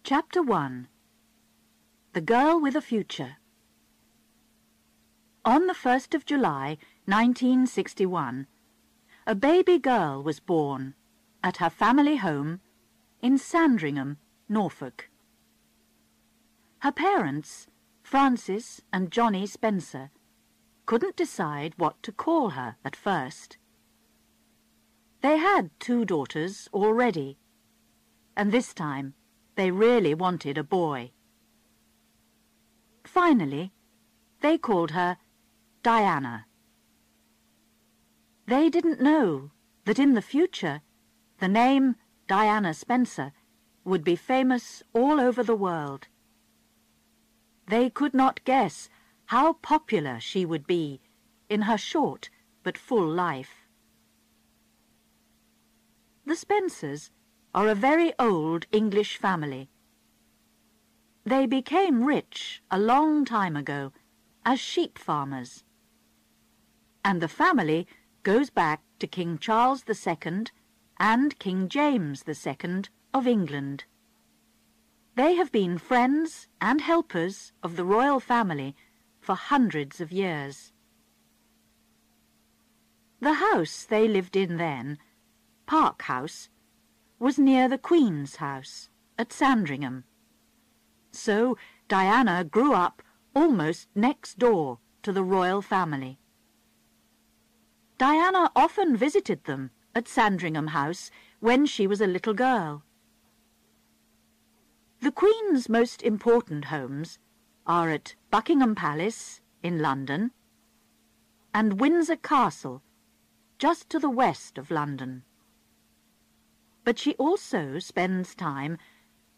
Chapter 1. The Girl with a Future. On the 1st of July, 1961, a baby girl was born at her family home in Sandringham, Norfolk. Her parents, Francis and Johnny Spencer, couldn't decide what to call her at first. They had 2 daughters already, and this time they really wanted a boy. Finally, they called her Diana. They didn't know that in the future the name Diana Spencer would be famous all over the world. They could not guess how popular she would be in her short but full life. The Spencers are a very old English family. They became rich a long time ago as sheep farmers, and the family goes back to King Charles II and King James II of England. They have been friends and helpers of the royal family for hundreds of years. The house they lived in then, Park House, was near the Queen's house at Sandringham. So Diana grew up almost next door to the royal family. Diana often visited them at Sandringham House when she was a little girl. The Queen's most important homes are at Buckingham Palace in London and Windsor Castle, just to the west of London. But she also spends time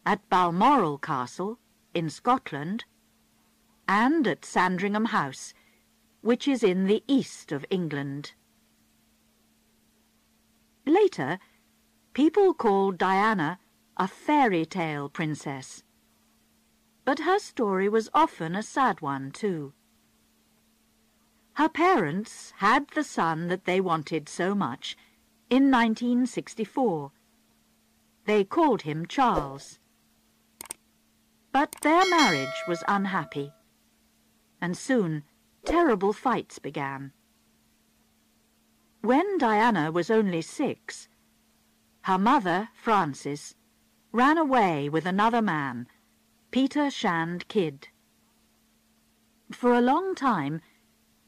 at Balmoral Castle in Scotland and at Sandringham House, which is in the east of England. Later, people called Diana a fairy tale princess, but her story was often a sad one too. Her parents had the son that they wanted so much in 1964. They called him Charles. But their marriage was unhappy, and soon terrible fights began. When Diana was only 6, her mother, Frances, ran away with another man, Peter Shand Kidd. For a long time,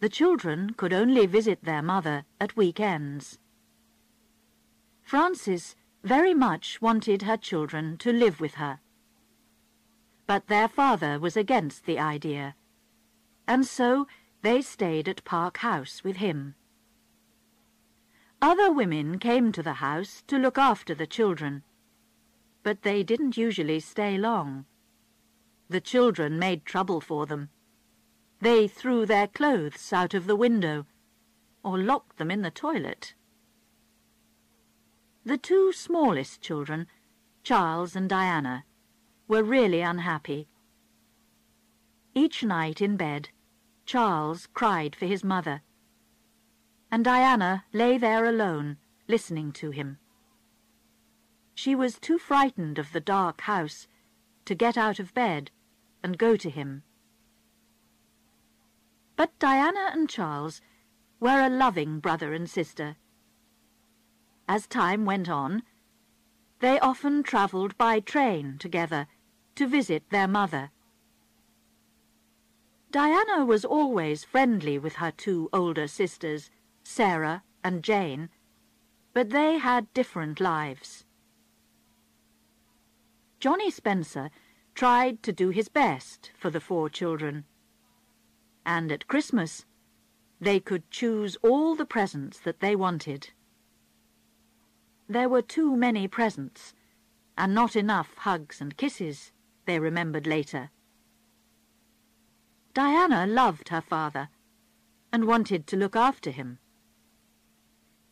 the children could only visit their mother at weekends. Frances very much wanted her children to live with her, but their father was against the idea, and so they stayed at Park House with him. Other women came to the house to look after the children, but they didn't usually stay long. The children made trouble for them. They threw their clothes out of the window or locked them in the toilet. The 2 smallest children, Charles and Diana, were really unhappy. Each night in bed, Charles cried for his mother, and Diana lay there alone, listening to him. She was too frightened of the dark house to get out of bed and go to him. But Diana and Charles were a loving brother and sister. As time went on, they often travelled by train together to visit their mother. Diana was always friendly with her 2 older sisters, Sarah and Jane, but they had different lives. Johnny Spencer tried to do his best for the 4 children, and at Christmas they could choose all the presents that they wanted. There were too many presents, and not enough hugs and kisses, they remembered later. Diana loved her father and wanted to look after him.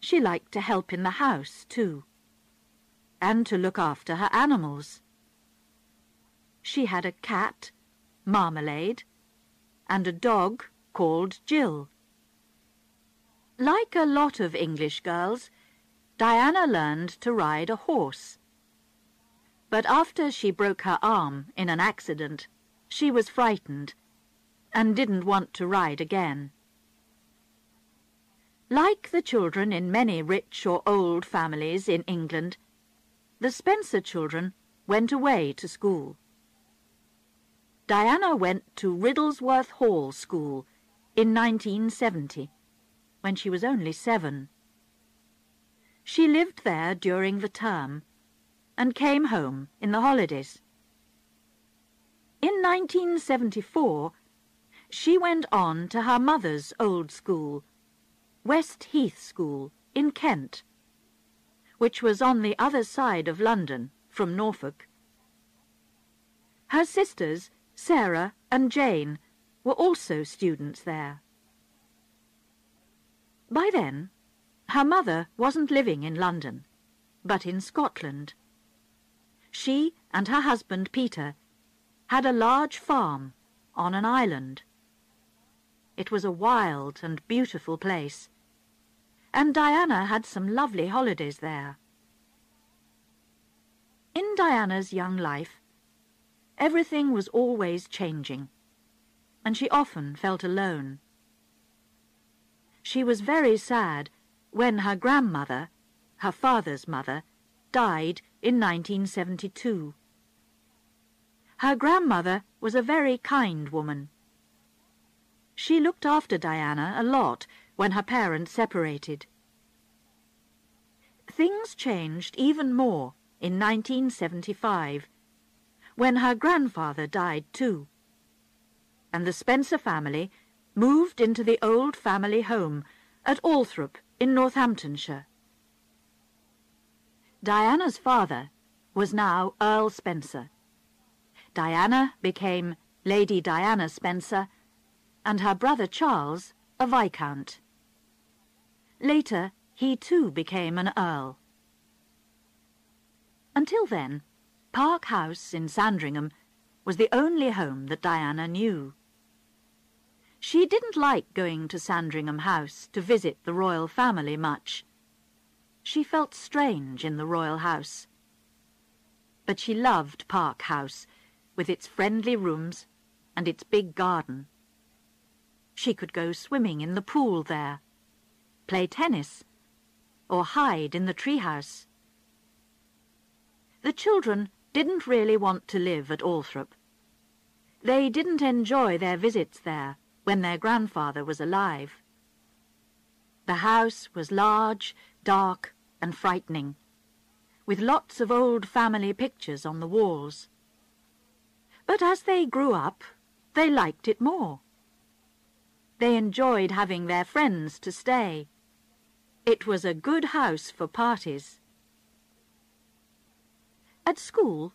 She liked to help in the house, too, and to look after her animals. She had a cat, Marmalade, and a dog called Jill. Like a lot of English girls, Diana learned to ride a horse. But after she broke her arm in an accident, she was frightened and didn't want to ride again. Like the children in many rich or old families in England, the Spencer children went away to school. Diana went to Riddlesworth Hall School in 1970, when she was only 7. She lived there during the term and came home in the holidays. In 1974, she went on to her mother's old school, West Heath School in Kent, which was on the other side of London from Norfolk. Her sisters, Sarah and Jane, were also students there. By then, her mother wasn't living in London, but in Scotland. She and her husband Peter had a large farm on an island. It was a wild and beautiful place, and Diana had some lovely holidays there. In Diana's young life, everything was always changing, and she often felt alone. She was very sad when her grandmother, her father's mother, died in 1972. Her grandmother was a very kind woman. She looked after Diana a lot when her parents separated. Things changed even more in 1975, when her grandfather died too, and the Spencer family moved into the old family home at Althorp in Northamptonshire. Diana's father was now Earl Spencer. Diana became Lady Diana Spencer, and her brother Charles a viscount. Later, he too became an earl. Until then, Park House in Sandringham was the only home that Diana knew. She didn't like going to Sandringham House to visit the royal family much. She felt strange in the royal house. But she loved Park House, with its friendly rooms and its big garden. She could go swimming in the pool there, play tennis, or hide in the treehouse. The children didn't really want to live at Althorp. They didn't enjoy their visits there when their grandfather was alive. The house was large, dark, and frightening, with lots of old family pictures on the walls. But as they grew up, they liked it more. They enjoyed having their friends to stay. It was a good house for parties. At school,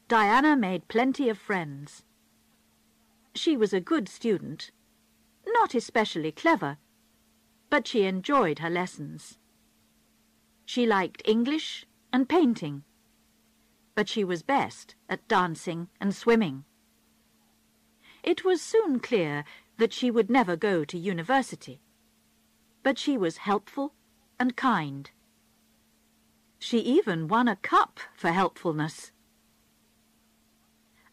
Diana made plenty of friends. She was a good student, not especially clever, but she enjoyed her lessons. She liked English and painting, but she was best at dancing and swimming. It was soon clear that she would never go to university, but she was helpful and kind. She even won a cup for helpfulness.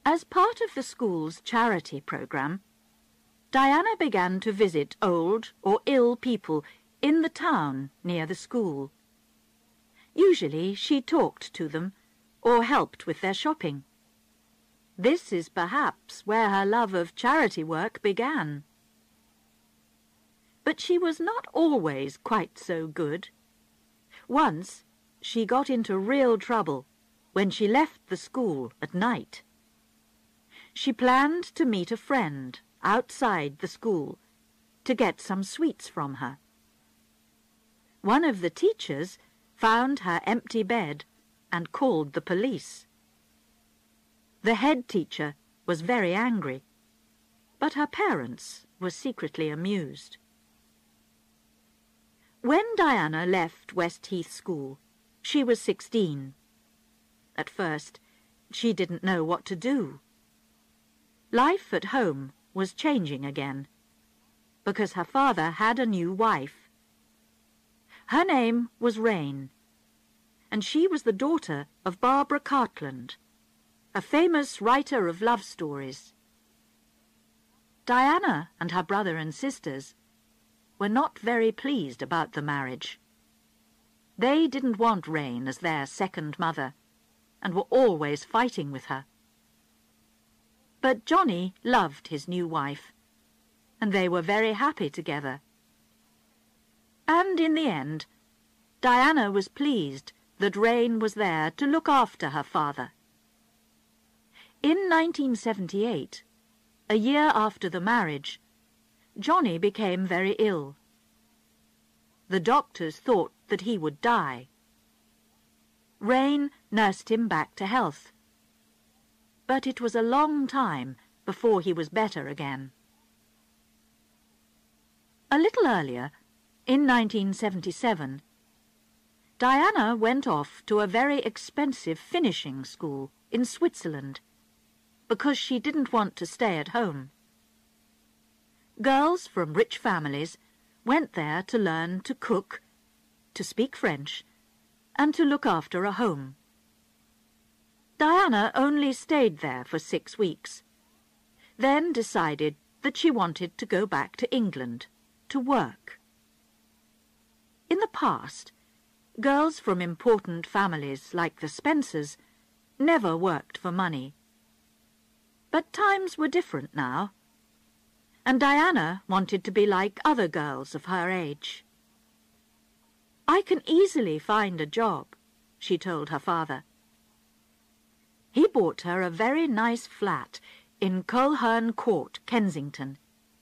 As part of the school's charity program, Diana began to visit old or ill people in the town near the school. Usually she talked to them or helped with their shopping. This is perhaps where her love of charity work began. But she was not always quite so good. Once she got into real trouble when she left the school at night. She planned to meet a friend outside the school to get some sweets from her. One of the teachers found her empty bed and called the police. The head teacher was very angry, but her parents were secretly amused. When Diana left West Heath School, she was 16. At first, she didn't know what to do. Life at home was changing again, because her father had a new wife. Her name was Rain, and she was the daughter of Barbara Cartland, a famous writer of love stories. Diana and her brother and sisters were not very pleased about the marriage. They didn't want Rain as their second mother, and were always fighting with her. But Johnny loved his new wife, and they were very happy together. And in the end, Diana was pleased that Rain was there to look after her father. In 1978, a year after the marriage, Johnny became very ill. The doctors thought that he would die. Rain nursed him back to health, but it was a long time before he was better again. A little earlier, in 1977, Diana went off to a very expensive finishing school in Switzerland because she didn't want to stay at home. Girls from rich families went there to learn to cook, to speak French, and to look after a home. Diana only stayed there for 6 weeks, then decided that she wanted to go back to England to work. In the past, girls from important families like the Spencers never worked for money. But times were different now, and Diana wanted to be like other girls of her age. "I can easily find a job," she told her father. He bought her a very nice flat in Coleherne Court, Kensington,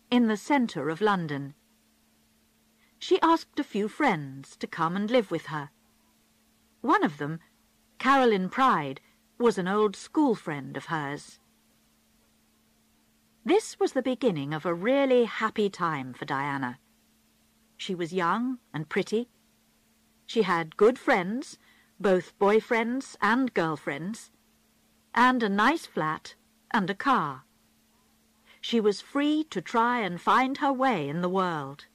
in the centre of London. She asked a few friends to come and live with her. One of them, Caroline Pride, was an old school friend of hers. This was the beginning of a really happy time for Diana. She was young and pretty. She had good friends, both boyfriends and girlfriends, and a nice flat and a car. She was free to try and find her way in the world.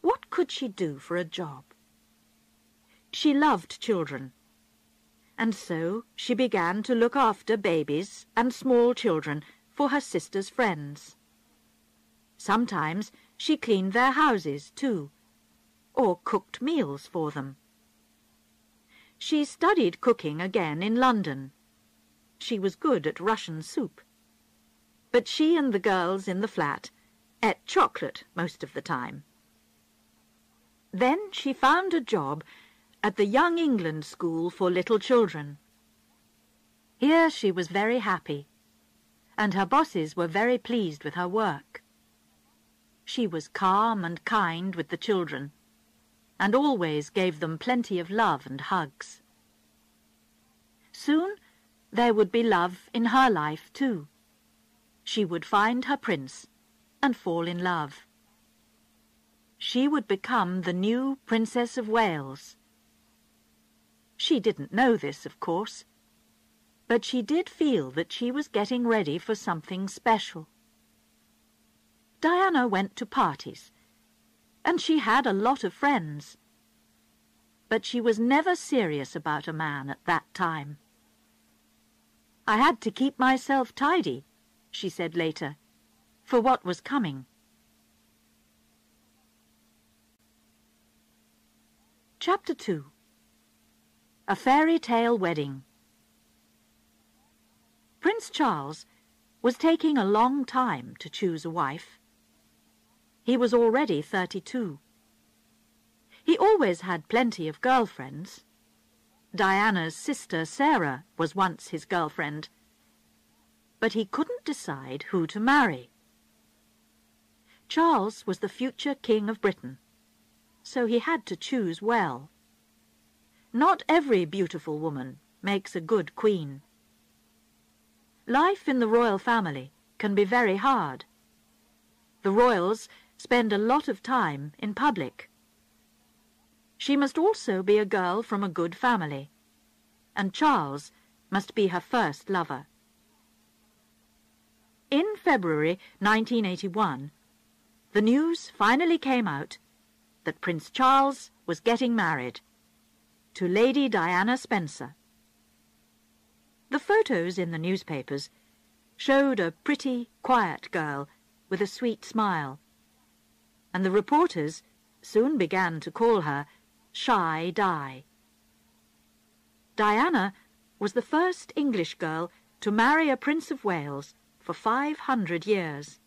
What could she do for a job? She loved children, and so she began to look after babies and small children for her sister's friends. Sometimes she cleaned their houses too, or cooked meals for them. She studied cooking again in London. She was good at Russian soup. But she and the girls in the flat ate chocolate most of the time. Then she found a job at the Young England School for Little Children. Here she was very happy, and her bosses were very pleased with her work. She was calm and kind with the children, and always gave them plenty of love and hugs. Soon there would be love in her life too. She would find her prince and fall in love. She would become the new Princess of Wales. She didn't know this, of course, but she did feel that she was getting ready for something special. Diana went to parties, and she had a lot of friends. But she was never serious about a man at that time. "I had to keep myself tidy," she said later, "for what was coming." Chapter 2. A Fairy Tale Wedding. Prince Charles was taking a long time to choose a wife. He was already 32. He always had plenty of girlfriends. Diana's sister Sarah was once his girlfriend. But he couldn't decide who to marry. Charles was the future King of Britain, so he had to choose well. Not every beautiful woman makes a good queen. Life in the royal family can be very hard. The royals spend a lot of time in public. She must also be a girl from a good family, and Charles must be her first lover. In February 1981, the news finally came out that Prince Charles was getting married to Lady Diana Spencer. photos in the newspapers showed a pretty, quiet girl with a sweet smile, and the reporters soon began to call her Shy Di. Diana was the first English girl to marry a Prince of Wales for 500 years.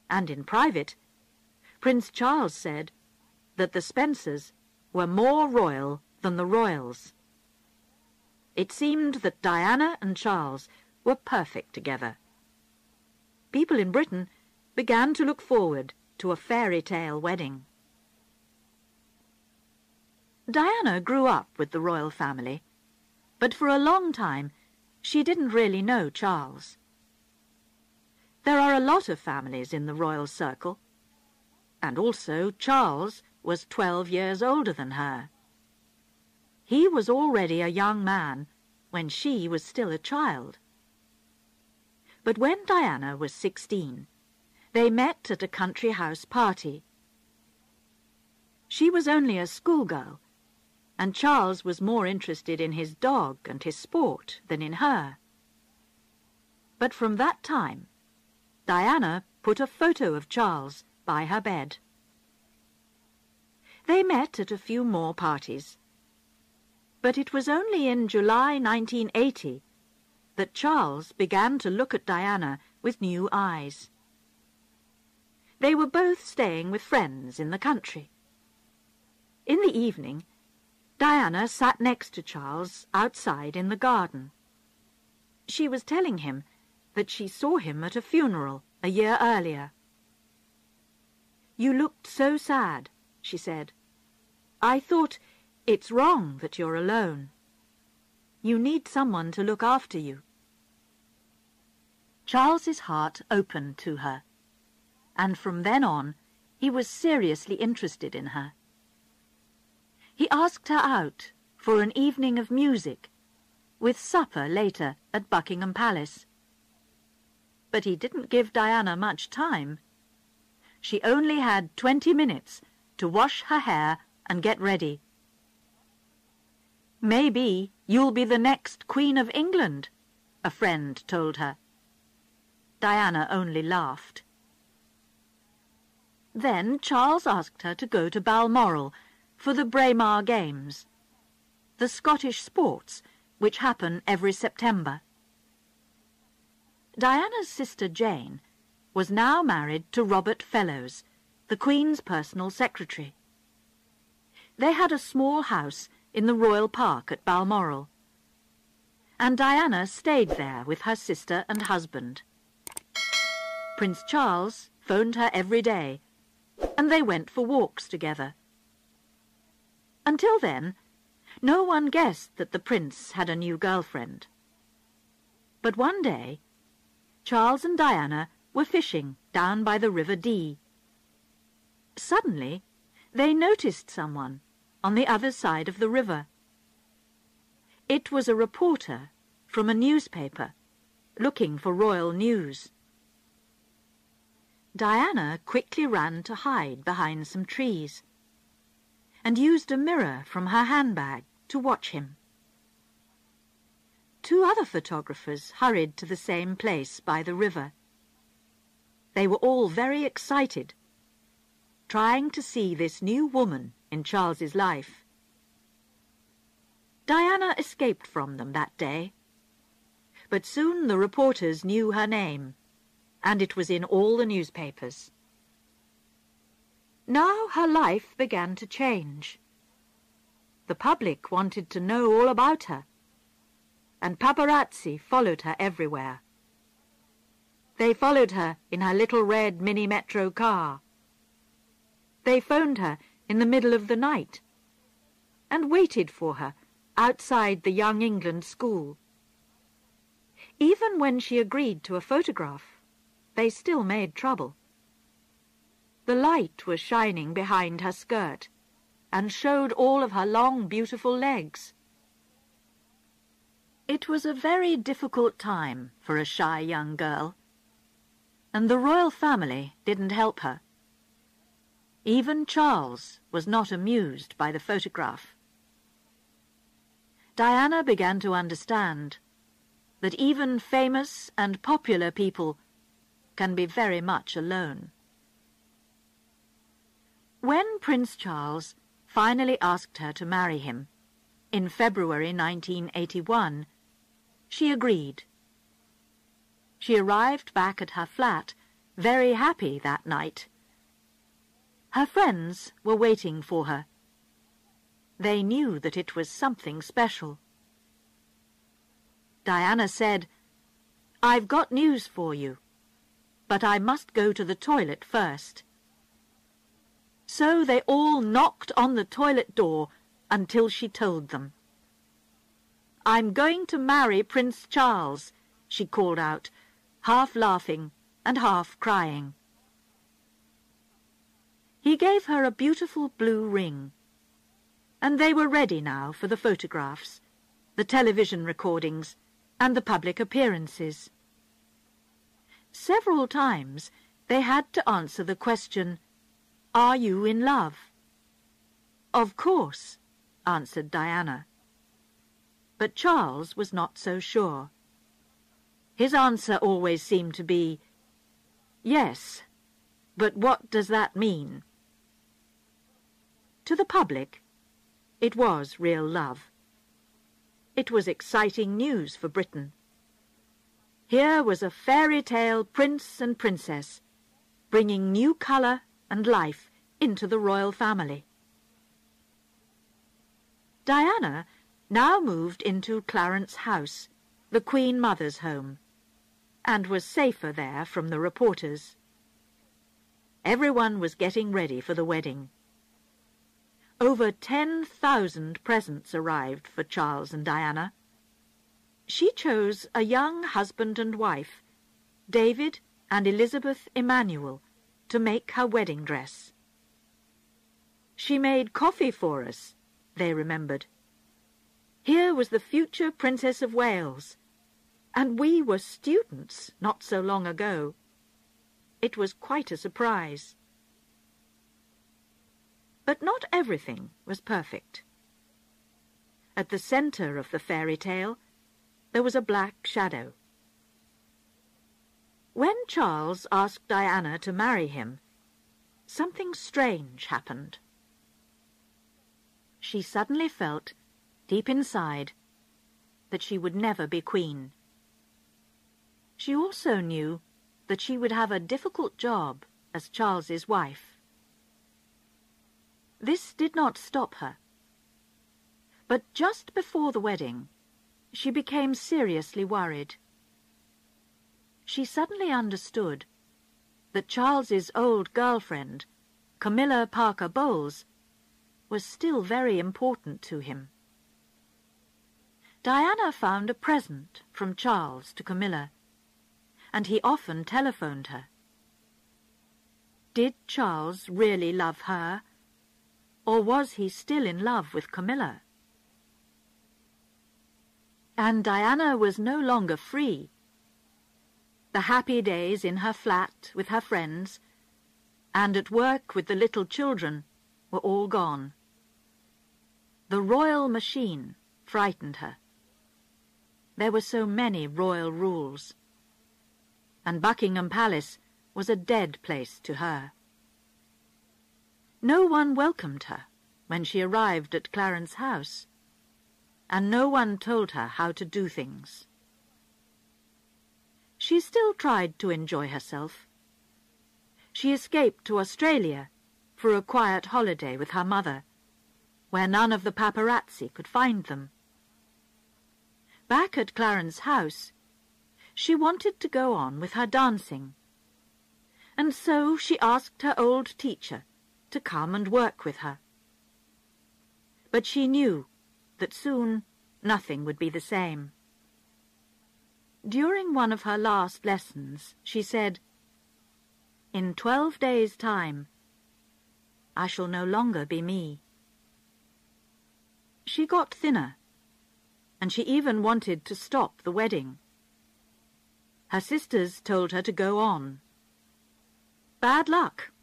And in private, Prince Charles said that the Spencers were more royal than the royals. It seemed that Diana and Charles were perfect together. People in Britain began to look forward to a fairy tale wedding. Diana grew up with the royal family, but for a long time she didn't really know Charles. There are a lot of families in the royal circle, and also Charles was 12 years older than her. He was already a young man when she was still a child. But when Diana was 16, they met at a country house party. She was only a schoolgirl, and Charles was more interested in his dog and his sport than in her. But from that time, Diana put a photo of Charles by her bed. They met at a few more parties, but it was only in July 1980 that Charles began to look at Diana with new eyes. They were both staying with friends in the country. In the evening, Diana sat next to Charles outside in the garden. She was telling him that she saw him at a funeral a year earlier. "You looked so sad," she said. "I thought, it's wrong that you're alone. You need someone to look after you." Charles's heart opened to her, and from then on he was seriously interested in her. He asked her out for an evening of music, with supper later at Buckingham Palace. But he didn't give Diana much time. She only had 20 minutes to wash her hair and get ready. "Maybe you'll be the next Queen of England," a friend told her. Diana only laughed. Then Charles asked her to go to Balmoral for the Braemar Games, the Scottish sports which happen every September. Diana's sister Jane was now married to Robert Fellowes, the Queen's personal secretary. They had a small house in the Royal Park at Balmoral, and Diana stayed there with her sister and husband. Prince Charles phoned her every day, and they went for walks together. Until then, no one guessed that the prince had a new girlfriend. But one day, Charles and Diana were fishing down by the River Dee. Suddenly, they noticed someone on the other side of the river. It was a reporter from a newspaper looking for royal news. Diana quickly ran to hide behind some trees and used a mirror from her handbag to watch him. 2 other photographers hurried to the same place by the river. They were all very excited, trying to see this new woman in Charles's life. Diana escaped from them that day, but soon the reporters knew her name, and it was in all the newspapers. Now her life began to change. The public wanted to know all about her, and paparazzi followed her everywhere. They followed her in her little red mini-metro car. They phoned her in the middle of the night and waited for her outside the Young England school. Even when she agreed to a photograph, they still made trouble. The light was shining behind her skirt and showed all of her long, beautiful legs. It was a very difficult time for a shy young girl, and the royal family didn't help her. Even Charles was not amused by the photograph. Diana began to understand that even famous and popular people can be very much alone. When Prince Charles finally asked her to marry him, in February 1981, she agreed. She arrived back at her flat, very happy that night. Her friends were waiting for her. They knew that it was something special. Diana said, "I've got news for you, but I must go to the toilet first." So they all knocked on the toilet door until she told them. "I'm going to marry Prince Charles," she called out, half laughing and half crying. He gave her a beautiful blue ring, and they were ready now for the photographs, the television recordings, and the public appearances. Several times they had to answer the question, "Are you in love?" "Of course," answered Diana. But Charles was not so sure. His answer always seemed to be, "Yes, but what does that mean?" To the public, it was real love. It was exciting news for Britain. Here was a fairy tale prince and princess, bringing new colour and life into the royal family. Diana now moved into Clarence House, the Queen Mother's home, and was safer there from the reporters. Everyone was getting ready for the wedding. Over 10,000 presents arrived for Charles and Diana. She chose a young husband and wife, David and Elizabeth Emmanuel, to make her wedding dress. "She made coffee for us," they remembered. Here was the future Princess of Wales, and we were students not so long ago. It was quite a surprise. But not everything was perfect. At the centre of the fairy tale, there was a black shadow. When Charles asked Diana to marry him, something strange happened. She suddenly felt, deep inside, that she would never be queen. She also knew that she would have a difficult job as Charles's wife. This did not stop her. But just before the wedding, she became seriously worried. She suddenly understood that Charles's old girlfriend, Camilla Parker Bowles, was still very important to him. Diana found a present from Charles to Camilla, and he often telephoned her. Did Charles really love her, or was he still in love with Camilla? And Diana was no longer free. The happy days in her flat with her friends, and at work with the little children, were all gone. The royal machine frightened her. There were so many royal rules, and Buckingham Palace was a dead place to her. No one welcomed her when she arrived at Clarence House, and no one told her how to do things. She still tried to enjoy herself. She escaped to Australia for a quiet holiday with her mother, where none of the paparazzi could find them. Back at Clarence House, she wanted to go on with her dancing, and so she asked her old teacher to come and work with her. But she knew that soon nothing would be the same. During one of her last lessons, she said, "In 12 days' time, I shall no longer be me." She got thinner, and she even wanted to stop the wedding. Her sisters told her to go on. "Bad luck.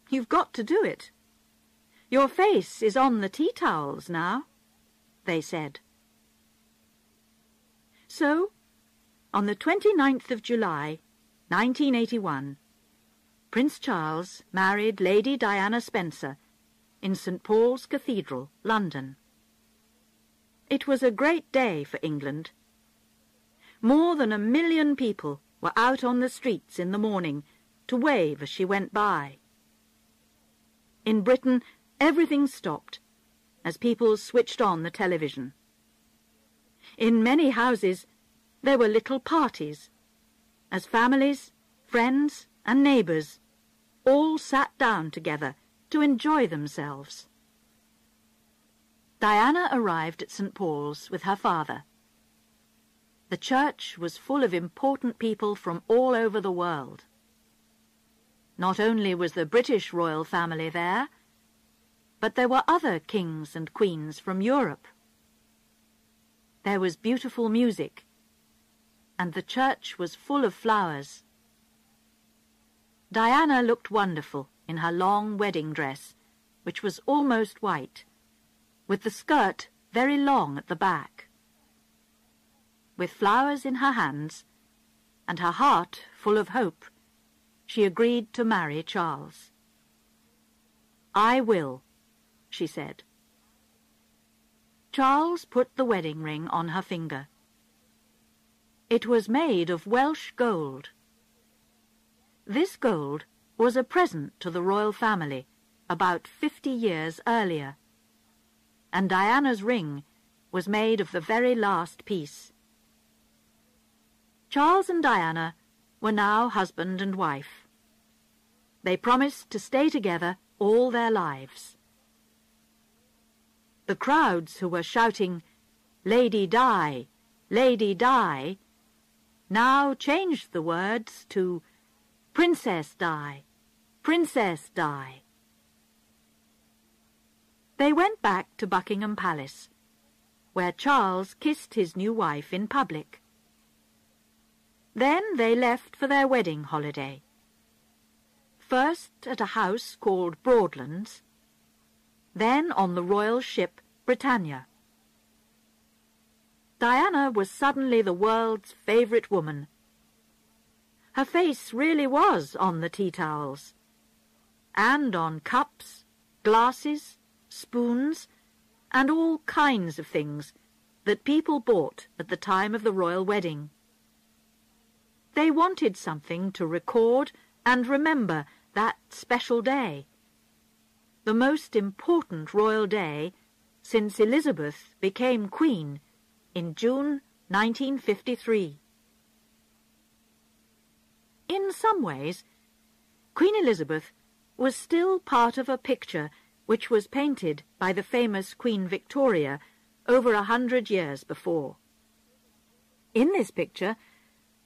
You've got to do it. Your face is on the tea towels now," they said. So On the 29th of July, 1981, Prince Charles married Lady Diana Spencer in St. Paul's Cathedral, London. It was a great day for England. More than 1 million people were out on the streets in the morning to wave as she went by. In Britain, everything stopped as people switched on the television. In many houses, there were little parties, as families, friends, and neighbours all sat down together to enjoy themselves. Diana arrived at St. Paul's with her father. The church was full of important people from all over the world. Not only was the British royal family there, but there were other kings and queens from Europe. There was beautiful music, and the church was full of flowers. Diana looked wonderful in her long wedding dress, which was almost white, with the skirt very long at the back. With flowers in her hands, and her heart full of hope, she agreed to marry Charles. "I will," she said. Charles put the wedding ring on her finger. It was made of Welsh gold. This gold was a present to the royal family about 50 years earlier, and Diana's ring was made of the very last piece. Charles and Diana were now husband and wife. They promised to stay together all their lives. The crowds who were shouting, "Lady Di, Lady Di," now changed the words to "Princess Di, Princess Di." They went back to Buckingham Palace, where Charles kissed his new wife in public. Then they left for their wedding holiday. First at a house called Broadlands, then on the royal ship Britannia. Diana was suddenly the world's favourite woman. Her face really was on the tea towels, and on cups, glasses, spoons, and all kinds of things that people bought at the time of the royal wedding. They wanted something to record and remember that special day, the most important royal day since Elizabeth became Queen in June 1953. In some ways, Queen Elizabeth was still part of a picture which was painted by the famous Queen Victoria over 100 years before. In this picture,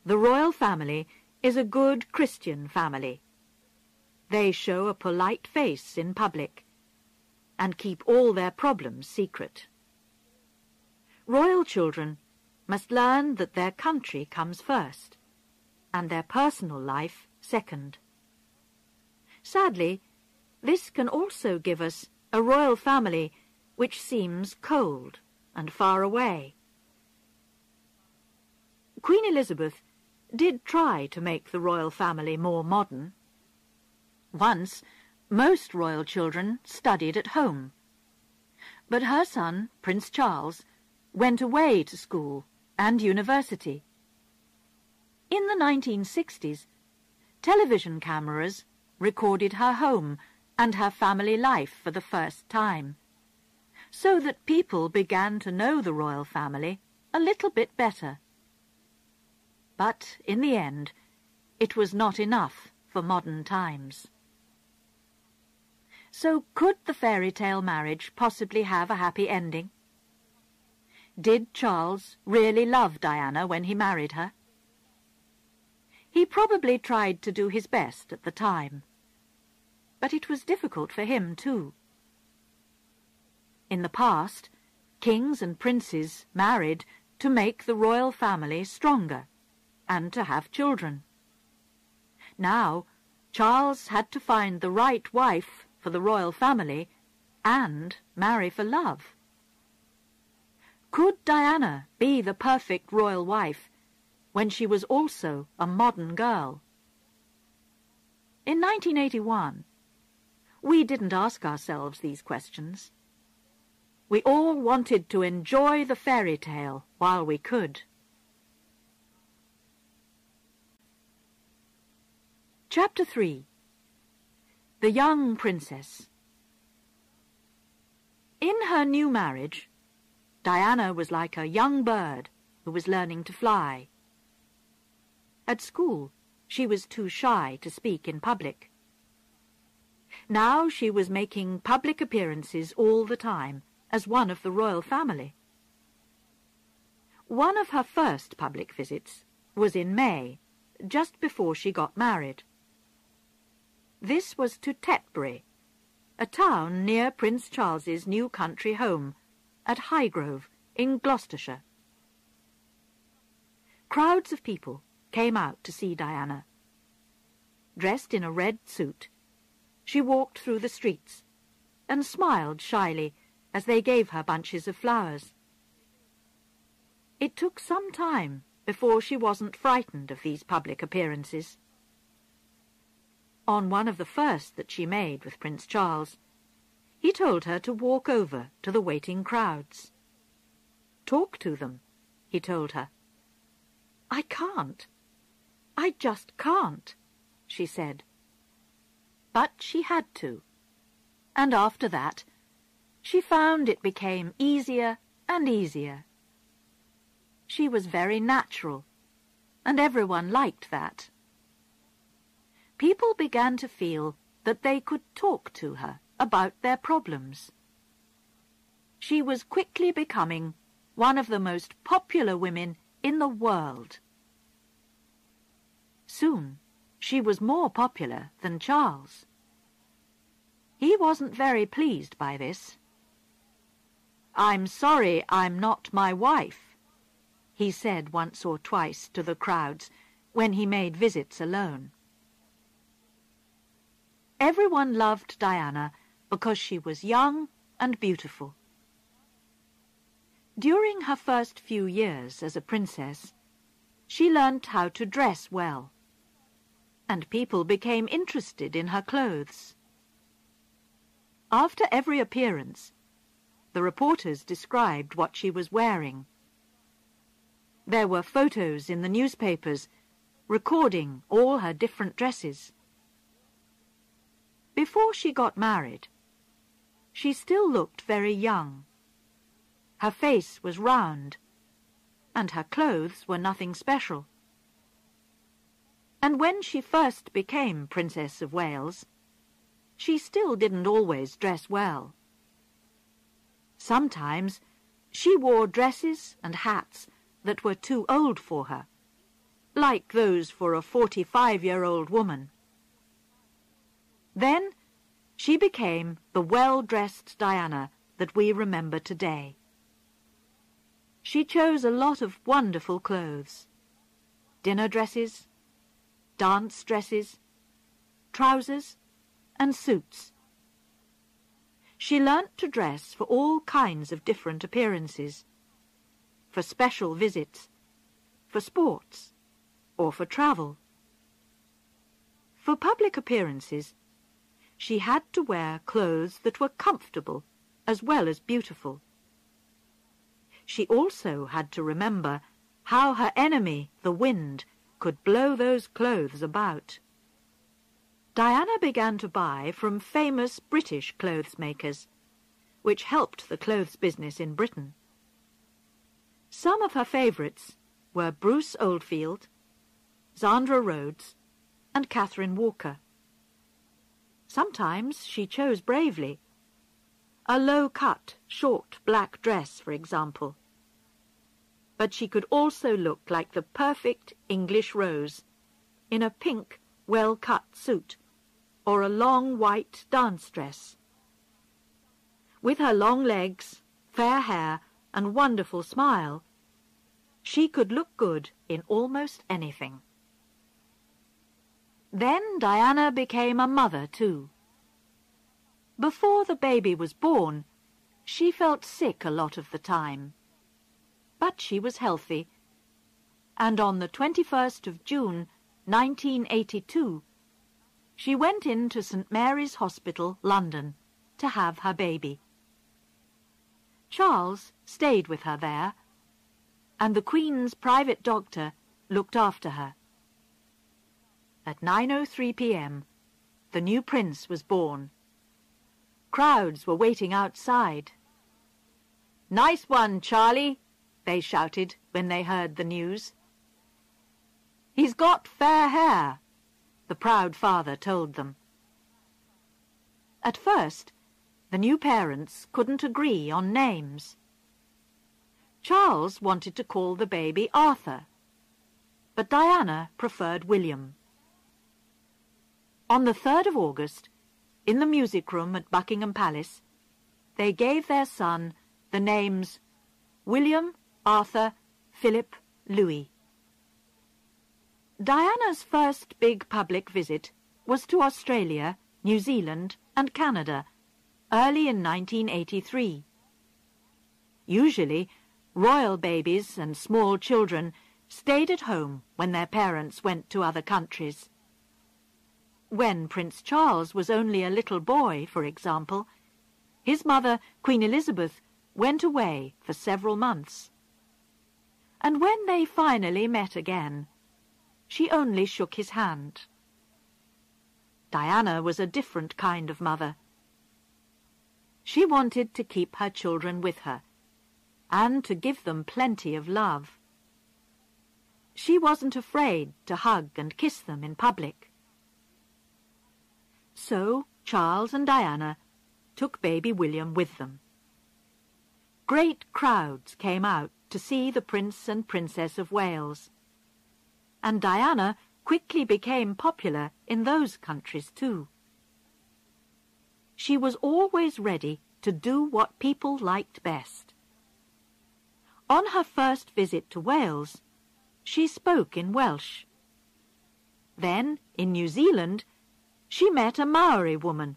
the royal family is a good Christian family. They show a polite face in public and keep all their problems secret. Royal children must learn that their country comes first and their personal life second. Sadly, this can also give us a royal family which seems cold and far away. Queen Elizabeth did try to make the royal family more modern. Once, most royal children studied at home, but her son, Prince Charles, went away to school and university. In the 1960s, television cameras recorded her home and her family life for the first time, so that people began to know the royal family a little bit better. But in the end, it was not enough for modern times. So could the fairy tale marriage possibly have a happy ending? Did Charles really love Diana when he married her? He probably tried to do his best at the time, but it was difficult for him too. In the past, kings and princes married to make the royal family stronger and to have children. Now, Charles had to find the right wife for the royal family and marry for love. Could Diana be the perfect royal wife when she was also a modern girl. In 1981, we didn't ask ourselves these questions. We all wanted to enjoy the fairy tale while we could. Chapter 3. The Young Princess. In her new marriage, Diana was like a young bird who was learning to fly. At school, she was too shy to speak in public. Now she was making public appearances all the time as one of the royal family. One of her first public visits was in May, just before she got married. This was to Tetbury, a town near Prince Charles's new country home at Highgrove in Gloucestershire. Crowds of people came out to see Diana. Dressed in a red suit, she walked through the streets and smiled shyly as they gave her bunches of flowers. It took some time before she wasn't frightened of these public appearances. On one of the first that she made with Prince Charles, he told her to walk over to the waiting crowds. "Talk to them," he told her. "I can't. I just can't," she said. But she had to, and after that, she found it became easier and easier. She was very natural, and everyone liked that. People began to feel that they could talk to her about their problems. She was quickly becoming one of the most popular women in the world. Soon, she was more popular than Charles. He wasn't very pleased by this. "I'm sorry I'm not my wife," he said once or twice to the crowds when he made visits alone. Everyone loved Diana because she was young and beautiful. During her first few years as a princess, she learnt how to dress well, and people became interested in her clothes. After every appearance, the reporters described what she was wearing. There were photos in the newspapers recording all her different dresses. Before she got married, she still looked very young. Her face was round, and her clothes were nothing special. And when she first became Princess of Wales, she still didn't always dress well. Sometimes she wore dresses and hats that were too old for her, like those for a 45-year-old woman. Then she became the well-dressed Diana that we remember today. She chose a lot of wonderful clothes: dinner dresses, dance dresses, trousers, and suits. She learnt to dress for all kinds of different appearances, for special visits, for sports, or for travel. For public appearances, she had to wear clothes that were comfortable as well as beautiful. She also had to remember how her enemy, the wind, could blow those clothes about. Diana began to buy from famous British clothes makers, which helped the clothes business in Britain. Some of her favourites were Bruce Oldfield, Zandra Rhodes, and Catherine Walker. Sometimes she chose bravely. A low-cut, short black dress, for example. But she could also look like the perfect English rose in a pink, well-cut suit or a long white dance dress. With her long legs, fair hair, and wonderful smile, she could look good in almost anything. Then Diana became a mother too. Before the baby was born, she felt sick a lot of the time. But she was healthy, and on the 21st of June, 1982, she went into St. Mary's Hospital, London, to have her baby. Charles stayed with her there, and the Queen's private doctor looked after her. At 9:03 p.m., the new prince was born. Crowds were waiting outside. "Nice one, Charlie," they shouted when they heard the news. "He's got fair hair," the proud father told them. At first, the new parents couldn't agree on names. Charles wanted to call the baby Arthur, but Diana preferred William. On the 3rd of August, in the music room at Buckingham Palace, they gave their son the names William, Arthur, Philip, Louis. Diana's first big public visit was to Australia, New Zealand, and Canada, early in 1983. Usually, royal babies and small children stayed at home when their parents went to other countries. When Prince Charles was only a little boy, for example, his mother, Queen Elizabeth, went away for several months. And when they finally met again, she only shook his hand. Diana was a different kind of mother. She wanted to keep her children with her, and to give them plenty of love. She wasn't afraid to hug and kiss them in public. So Charles and Diana took baby William with them. Great crowds came out to see the Prince and Princess of Wales, and Diana quickly became popular in those countries too. She was always ready to do what people liked best. On her first visit to Wales, she spoke in Welsh. Then, in New Zealand, she met a Maori woman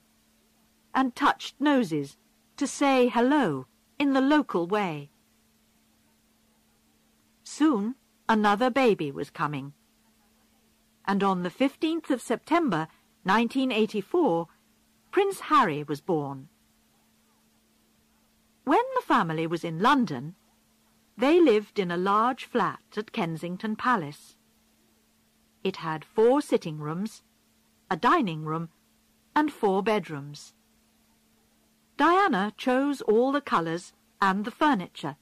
and touched noses to say hello in the local way. Soon, another baby was coming, and on the 15th of September, 1984, Prince Harry was born. When the family was in London, they lived in a large flat at Kensington Palace. It had 4 sitting rooms, a dining room, and 4 bedrooms. Diana chose all the colours and the furniture,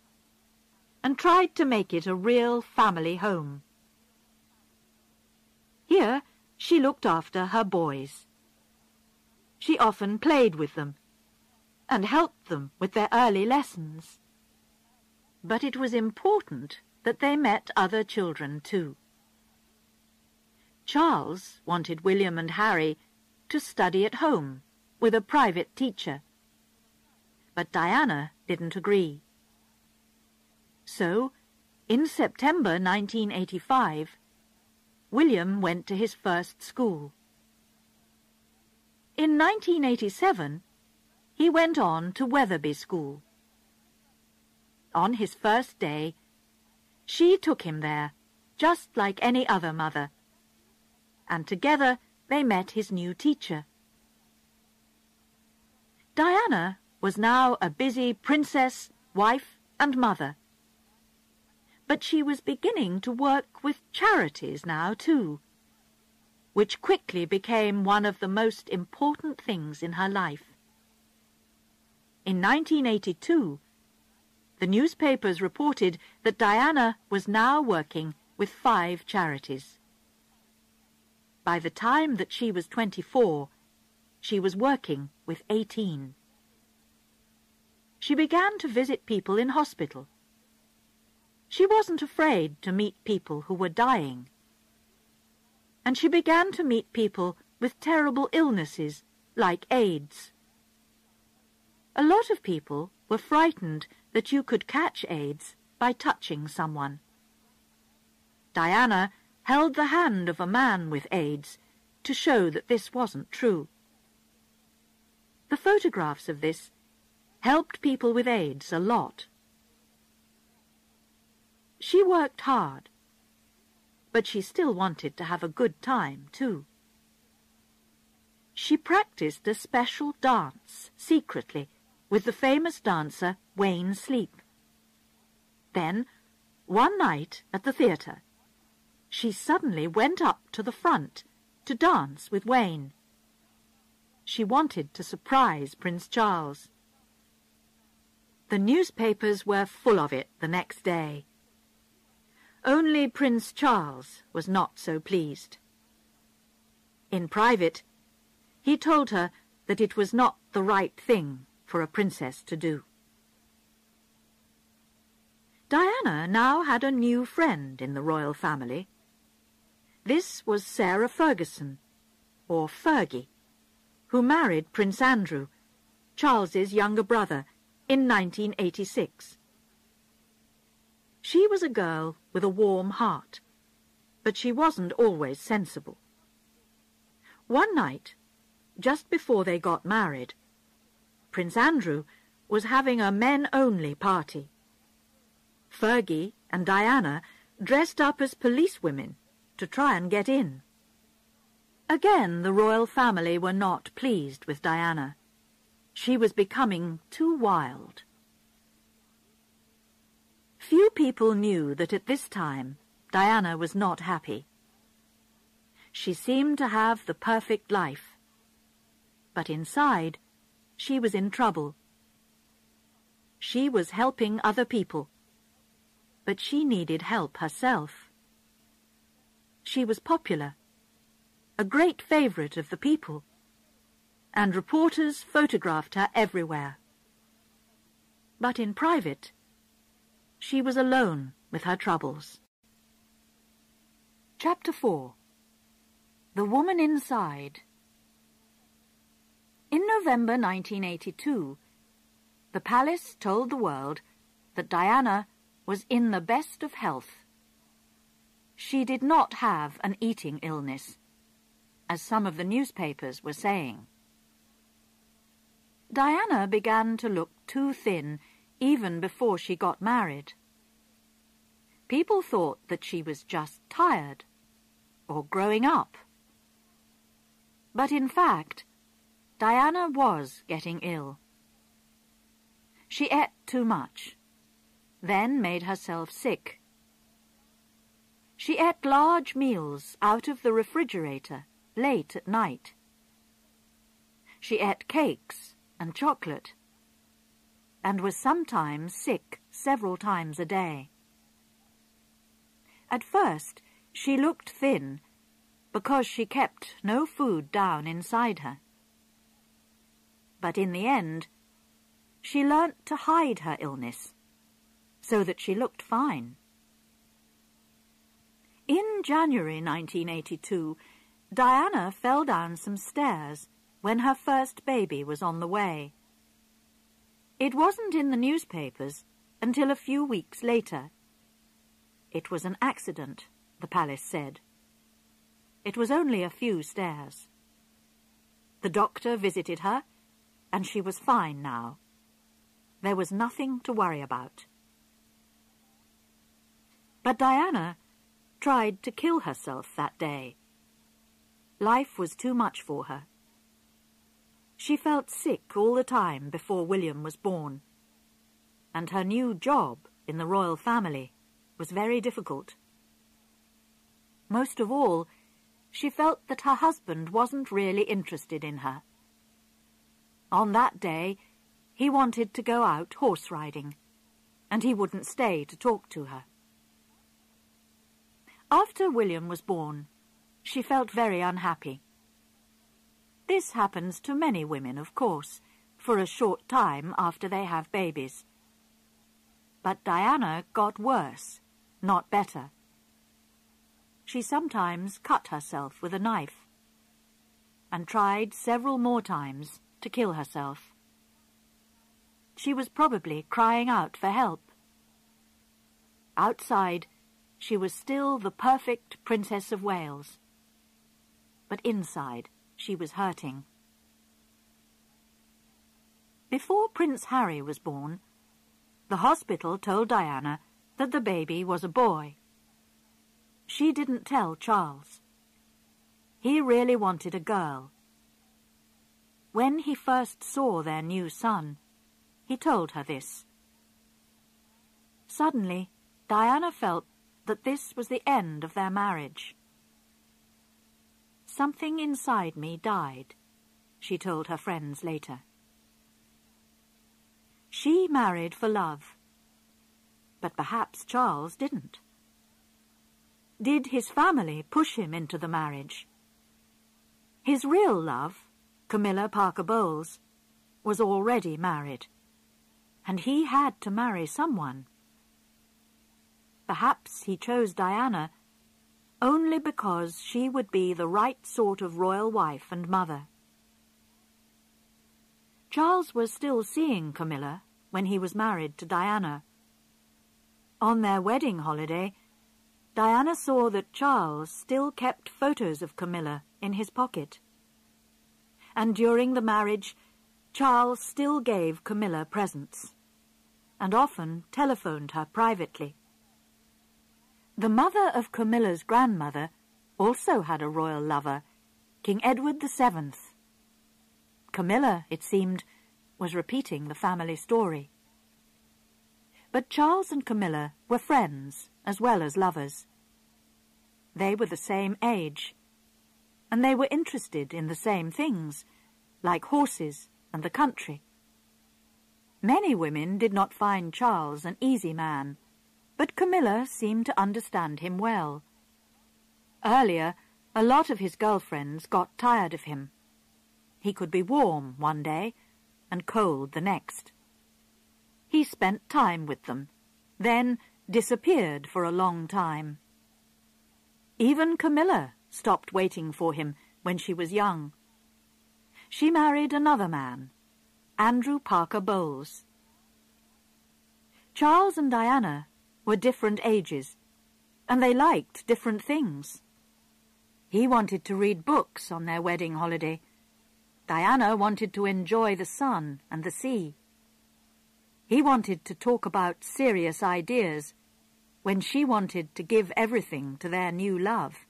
and tried to make it a real family home. Here she looked after her boys. She often played with them, and helped them with their early lessons. But it was important that they met other children too. Charles wanted William and Harry to study at home with a private teacher, but Diana didn't agree. So, in September 1985, William went to his first school. In 1987, he went on to Wetherby School. On his first day, she took him there, just like any other mother, and together they met his new teacher. Diana was now a busy princess, wife, and mother. But she was beginning to work with charities now too, which quickly became one of the most important things in her life. In 1982, the newspapers reported that Diana was now working with 5 charities. By the time that she was 24, she was working with 18. She began to visit people in hospital. She wasn't afraid to meet people who were dying. And she began to meet people with terrible illnesses like AIDS. A lot of people were frightened that you could catch AIDS by touching someone. Diana held the hand of a man with AIDS to show that this wasn't true. The photographs of this helped people with AIDS a lot. She worked hard, but she still wanted to have a good time, too. She practiced a special dance, secretly, with the famous dancer 𝐻𝐻𝐽. Then, one night at the theatre, she suddenly went up to the front to dance with Wayne. She wanted to surprise Prince Charles. The newspapers were full of it the next day. Only Prince Charles was not so pleased. In private, he told her that it was not the right thing for a princess to do. Diana now had a new friend in the royal family. This was Sarah Ferguson, or Fergie, who married Prince Andrew, Charles's younger brother, in 1986. She was a girl with a warm heart, but she wasn't always sensible. One night, just before they got married, Prince Andrew was having a men-only party. Fergie and Diana dressed up as policewomen to try and get in. Again, the royal family were not pleased with Diana. She was becoming too wild. Few people knew that at this time Diana was not happy. She seemed to have the perfect life, but inside she was in trouble. She was helping other people, but she needed help herself. She was popular, a great favourite of the people, and reporters photographed her everywhere. But in private, she was alone with her troubles. Chapter 4. The Woman Inside. In November 1982, the palace told the world that Diana was in the best of health. She did not have an eating illness, as some of the newspapers were saying. Diana began to look too thin even before she got married. People thought that she was just tired or growing up. But in fact, Diana was getting ill. She ate too much, then made herself sick. She ate large meals out of the refrigerator late at night. She ate cakes and chocolate, and was sometimes sick several times a day. At first, she looked thin because she kept no food down inside her. But in the end, she learnt to hide her illness so that she looked fine. In January 1982, Diana fell down some stairs when her first baby was on the way. It wasn't in the newspapers until a few weeks later. It was an accident, the palace said. It was only a few stairs. The doctor visited her, and she was fine now. There was nothing to worry about. But Diana tried to kill herself that day. Life was too much for her. She felt sick all the time before William was born, and her new job in the royal family was very difficult. Most of all, she felt that her husband wasn't really interested in her. On that day, he wanted to go out horse riding, and he wouldn't stay to talk to her. After William was born, she felt very unhappy. This happens to many women, of course, for a short time after they have babies. But Diana got worse, not better. She sometimes cut herself with a knife, and tried several more times to kill herself. She was probably crying out for help. Outside, she was still the perfect Princess of Wales, but inside she was hurting. Before Prince Harry was born, the hospital told Diana that the baby was a boy. she didn't tell Charles. He really wanted a girl. When he first saw their new son, he told her this. Suddenly, Diana felt that this was the end of their marriage. "Something inside me died," she told her friends later. She married for love, but perhaps Charles didn't. Did his family push him into the marriage? His real love, Camilla Parker Bowles, was already married, and he had to marry someone. Perhaps he chose Diana only because she would be the right sort of royal wife and mother. Charles was still seeing Camilla when he was married to Diana. On their wedding holiday, Diana saw that Charles still kept photos of Camilla in his pocket. And during the marriage, Charles still gave Camilla presents, and often telephoned her privately. The mother of Camilla's grandmother also had a royal lover, King Edward VII. Camilla, it seemed, was repeating the family story. But Charles and Camilla were friends as well as lovers. They were the same age, and they were interested in the same things, like horses and the country. Many women did not find Charles an easy man, but Camilla seemed to understand him well. Earlier, a lot of his girlfriends got tired of him. He could be warm one day and cold the next. He spent time with them, then disappeared for a long time. Even Camilla stopped waiting for him when she was young. She married another man, Andrew Parker Bowles. Charles and Diana were different ages, and they liked different things. He wanted to read books on their wedding holiday. Diana wanted to enjoy the sun and the sea. He wanted to talk about serious ideas when she wanted to give everything to their new love.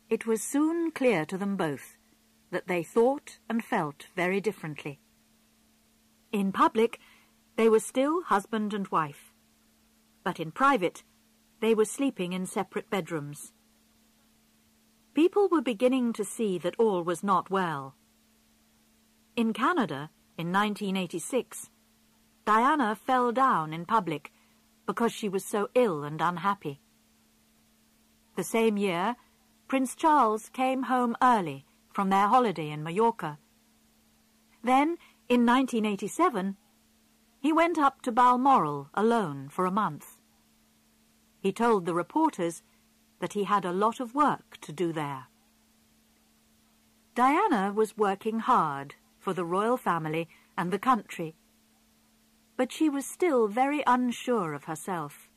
It was soon clear to them both that they thought and felt very differently. In public, they were still husband and wife, but in private, they were sleeping in separate bedrooms. People were beginning to see that all was not well. In Canada, in 1986, Diana fell down in public because she was so ill and unhappy. The same year, Prince Charles came home early from their holiday in Mallorca. Then, in 1987, he went up to Balmoral alone for a month. He told the reporters that he had a lot of work to do there. Diana was working hard for the royal family and the country, but she was still very unsure of herself.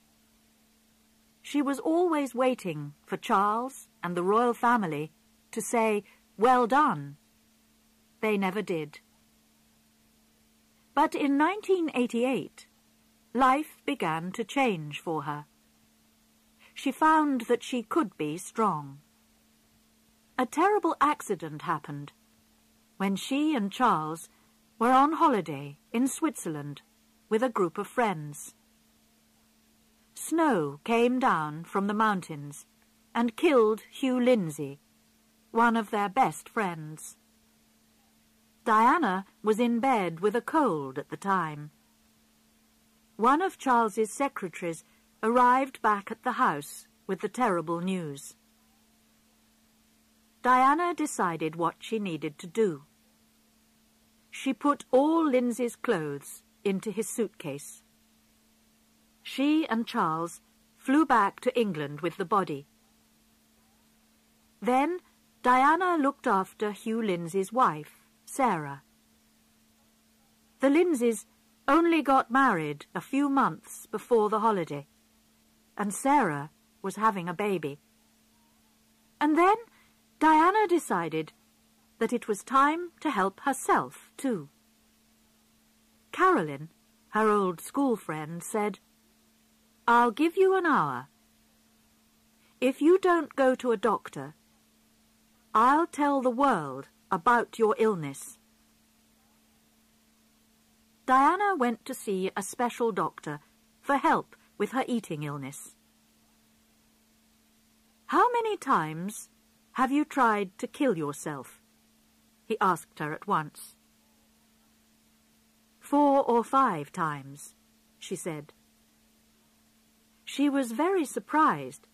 She was always waiting for Charles and the royal family to say, "Well done." They never did. But in 1988, life began to change for her. She found that she could be strong. A terrible accident happened when she and Charles were on holiday in Switzerland with a group of friends. Snow came down from the mountains and killed Hugh Lindsay, one of their best friends. Diana was in bed with a cold at the time. One of Charles's secretaries arrived back at the house with the terrible news. Diana decided what she needed to do. She put all Lindsay's clothes into his suitcase. She and Charles flew back to England with the body. Then Diana looked after Hugh Lindsay's wife, Sarah. The Lindsays only got married a few months before the holiday, and Sarah was having a baby. And then Diana decided that it was time to help herself too. Carolyn, her old school friend, said, "I'll give you an hour. If you don't go to a doctor, I'll tell the world about your illness. Diana went to see a special doctor for help with her eating illness. "How many times have you tried to kill yourself?" he asked her at once. 4 or 5 times, she said. She was very surprised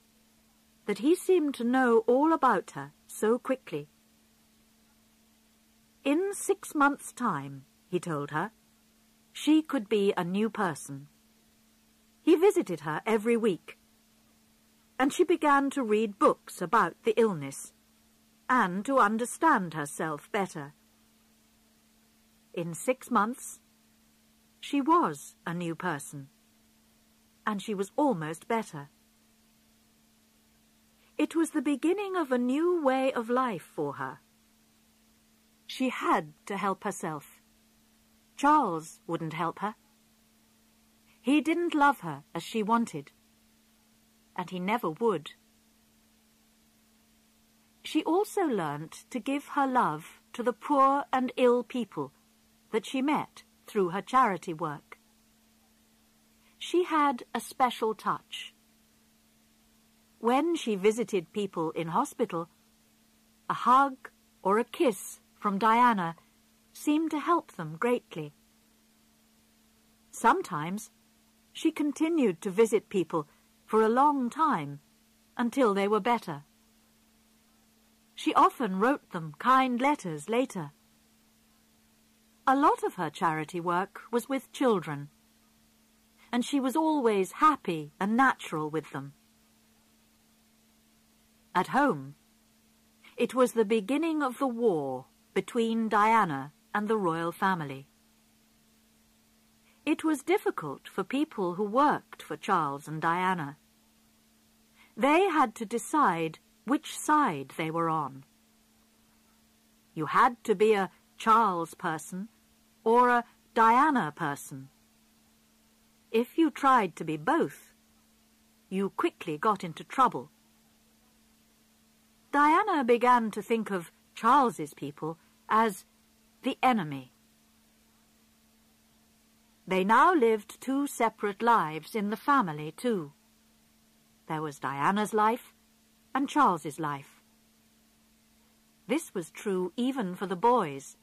that he seemed to know all about her so quickly. In 6 months' time, he told her, she could be a new person. He visited her every week, and she began to read books about the illness and to understand herself better. In 6 months, she was a new person, and she was almost better. It was the beginning of a new way of life for her. She had to help herself. Charles wouldn't help her. He didn't love her as she wanted, and he never would. She also learnt to give her love to the poor and ill people that she met through her charity work. She had a special touch. When she visited people in hospital, a hug or a kiss from Diana seemed to help them greatly. Sometimes she continued to visit people for a long time until they were better. She often wrote them kind letters later. A lot of her charity work was with children, and she was always happy and natural with them. At home, it was the beginning of the war between Diana and the royal family. It was difficult for people who worked for Charles and Diana. They had to decide which side they were on. You had to be a Charles person or a Diana person. If you tried to be both, you quickly got into trouble. Diana began to think of Charles's people as the enemy. They now lived 2 separate lives in the family, too. There was Diana's life and Charles's life. This was true even for the boys.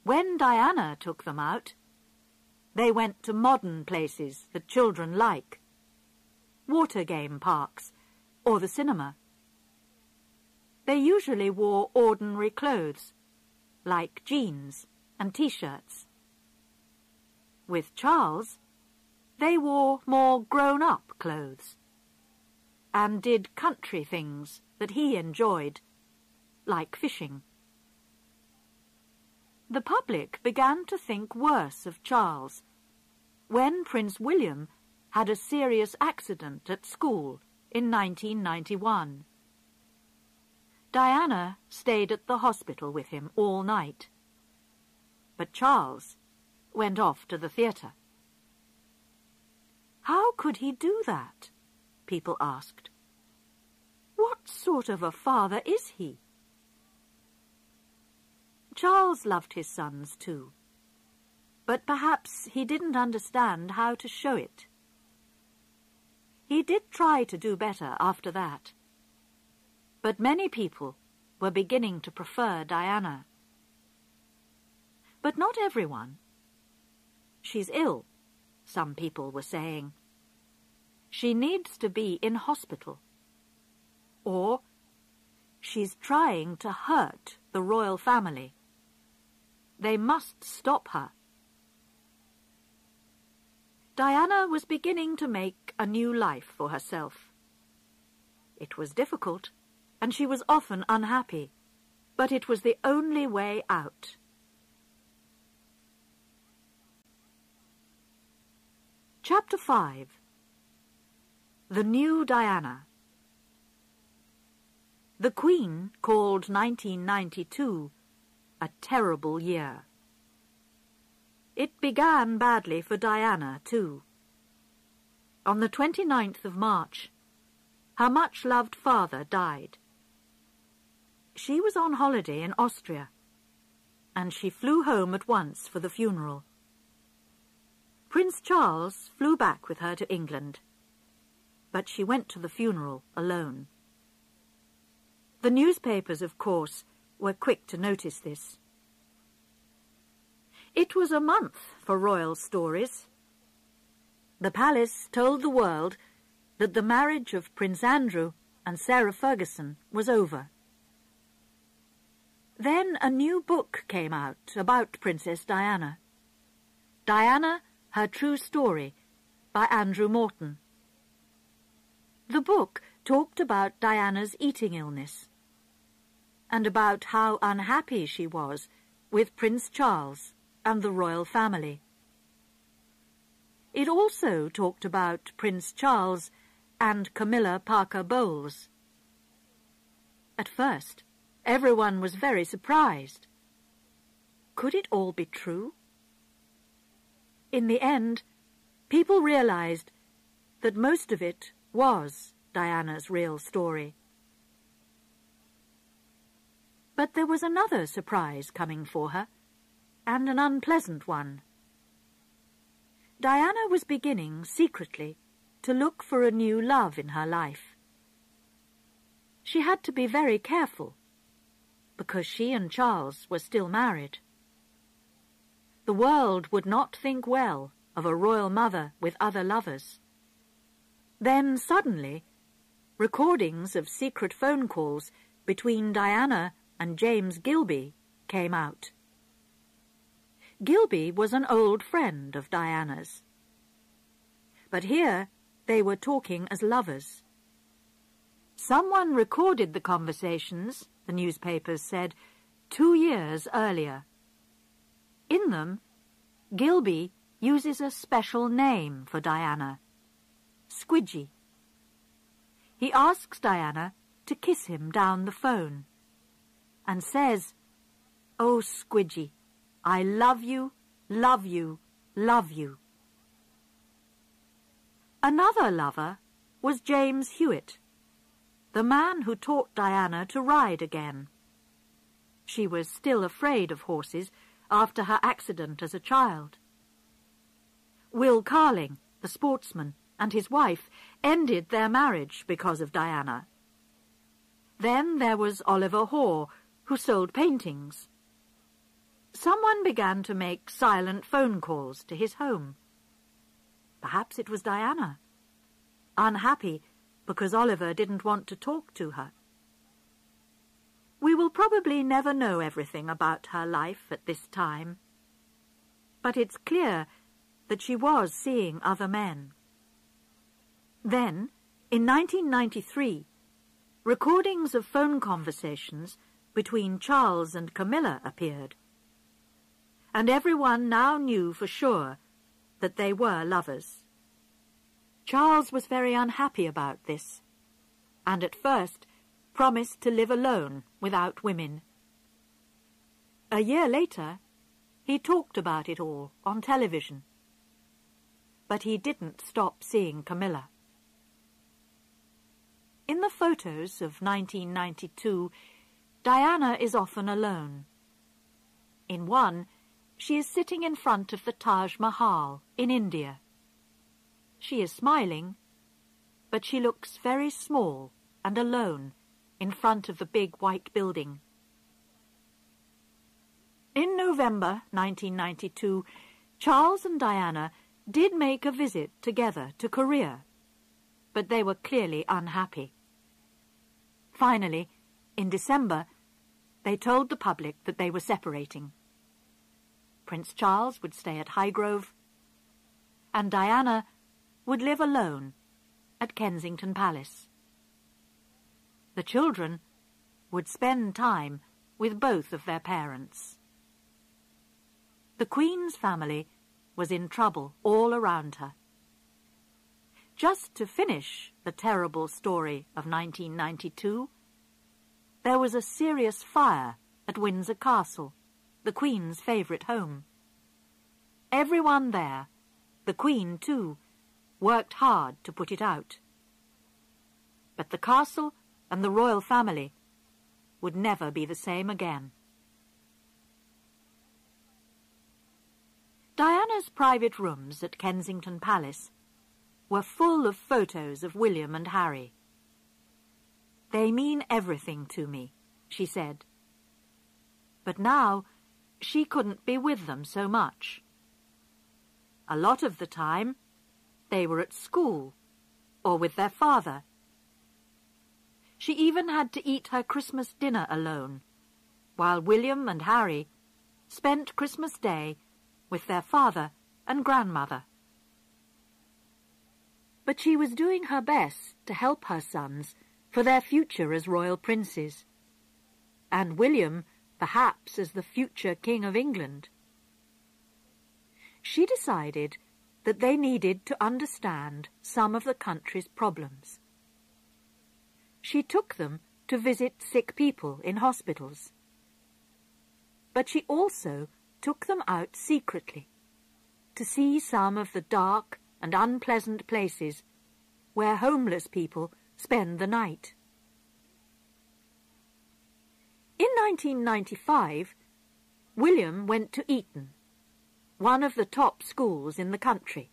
When Diana took them out, they went to modern places that children like, water game parks or the cinema. They usually wore ordinary clothes, like jeans and t-shirts. With Charles, they wore more grown-up clothes and did country things that he enjoyed, like fishing. The public began to think worse of Charles when Prince William had a serious accident at school in 1991. Diana stayed at the hospital with him all night, but Charles went off to the theatre. How could he do that? People asked. What sort of a father is he? Charles loved his sons too, but perhaps he didn't understand how to show it. He did try to do better after that, but many people were beginning to prefer Diana. But not everyone. She's ill, some people were saying. She needs to be in hospital. Or she's trying to hurt the royal family. They must stop her. Diana was beginning to make a new life for herself. It was difficult, and she was often unhappy, but it was the only way out. Chapter 5. The New Diana. The Queen called 1992 a terrible year. It began badly for Diana, too. On the 29th of March, her much-loved father died. She was on holiday in Austria, and she flew home at once for the funeral. Prince Charles flew back with her to England, but she went to the funeral alone. The newspapers, of course, were quick to notice this. It was a month for royal stories. The palace told the world that the marriage of Prince Andrew and Sarah Ferguson was over. Then a new book came out about Princess Diana. Diana, Her True Story, by Andrew Morton. The book talked about Diana's eating illness and about how unhappy she was with Prince Charles and the royal family. It also talked about Prince Charles and Camilla Parker Bowles. At first, everyone was very surprised. Could it all be true? In the end, people realized that most of it was Diana's real story. But there was another surprise coming for her, and an unpleasant one. Diana was beginning, secretly, to look for a new love in her life. She had to be very careful, because she and Charles were still married. The world would not think well of a royal mother with other lovers. Then, suddenly, recordings of secret phone calls between Diana and James Gilby came out. Gilby was an old friend of Diana's. But here they were talking as lovers. Someone recorded the conversations, the newspapers said, 2 years earlier. In them, Gilby uses a special name for Diana, Squidgy. He asks Diana to kiss him down the phone and says, "Oh, Squidgy, I love you, love you, love you." Another lover was James Hewitt, the man who taught Diana to ride again. She was still afraid of horses after her accident as a child. Will Carling, the sportsman, and his wife ended their marriage because of Diana. Then there was Oliver Hoare, who sold paintings. Someone began to make silent phone calls to his home. Perhaps it was Diana, unhappy because Oliver didn't want to talk to her. We will probably never know everything about her life at this time, but it's clear that she was seeing other men. Then, in 1993, recordings of phone conversations between Charles and Camilla appeared, and everyone now knew for sure that they were lovers. Charles was very unhappy about this, and at first promised to live alone without women. A year later, he talked about it all on television, but he didn't stop seeing Camilla. In the photos of 1992, Diana is often alone. In one, she is sitting in front of the Taj Mahal in India. She is smiling, but she looks very small and alone in front of the big white building. In November 1992, Charles and Diana did make a visit together to Korea, but they were clearly unhappy. Finally, in December, they told the public that they were separating. Prince Charles would stay at Highgrove, and Diana would live alone at Kensington Palace. The children would spend time with both of their parents. The Queen's family was in trouble all around her. Just to finish the terrible story of 1992, there was a serious fire at Windsor Castle, the Queen's favourite home. Everyone there, the Queen too, worked hard to put it out. but the castle and the royal family would never be the same again. Diana's private rooms at Kensington Palace were full of photos of William and Harry. "They mean everything to me," she said. But now she couldn't be with them so much. A lot of the time they were at school or with their father. She even had to eat her Christmas dinner alone, while William and Harry spent Christmas Day with their father and grandmother. But she was doing her best to help her sons for their future as royal princes, and William perhaps as the future King of England. She decided that they needed to understand some of the country's problems. She took them to visit sick people in hospitals. But she also took them out secretly to see some of the dark and unpleasant places where homeless people spend the night. In 1995, William went to Eton, one of the top schools in the country.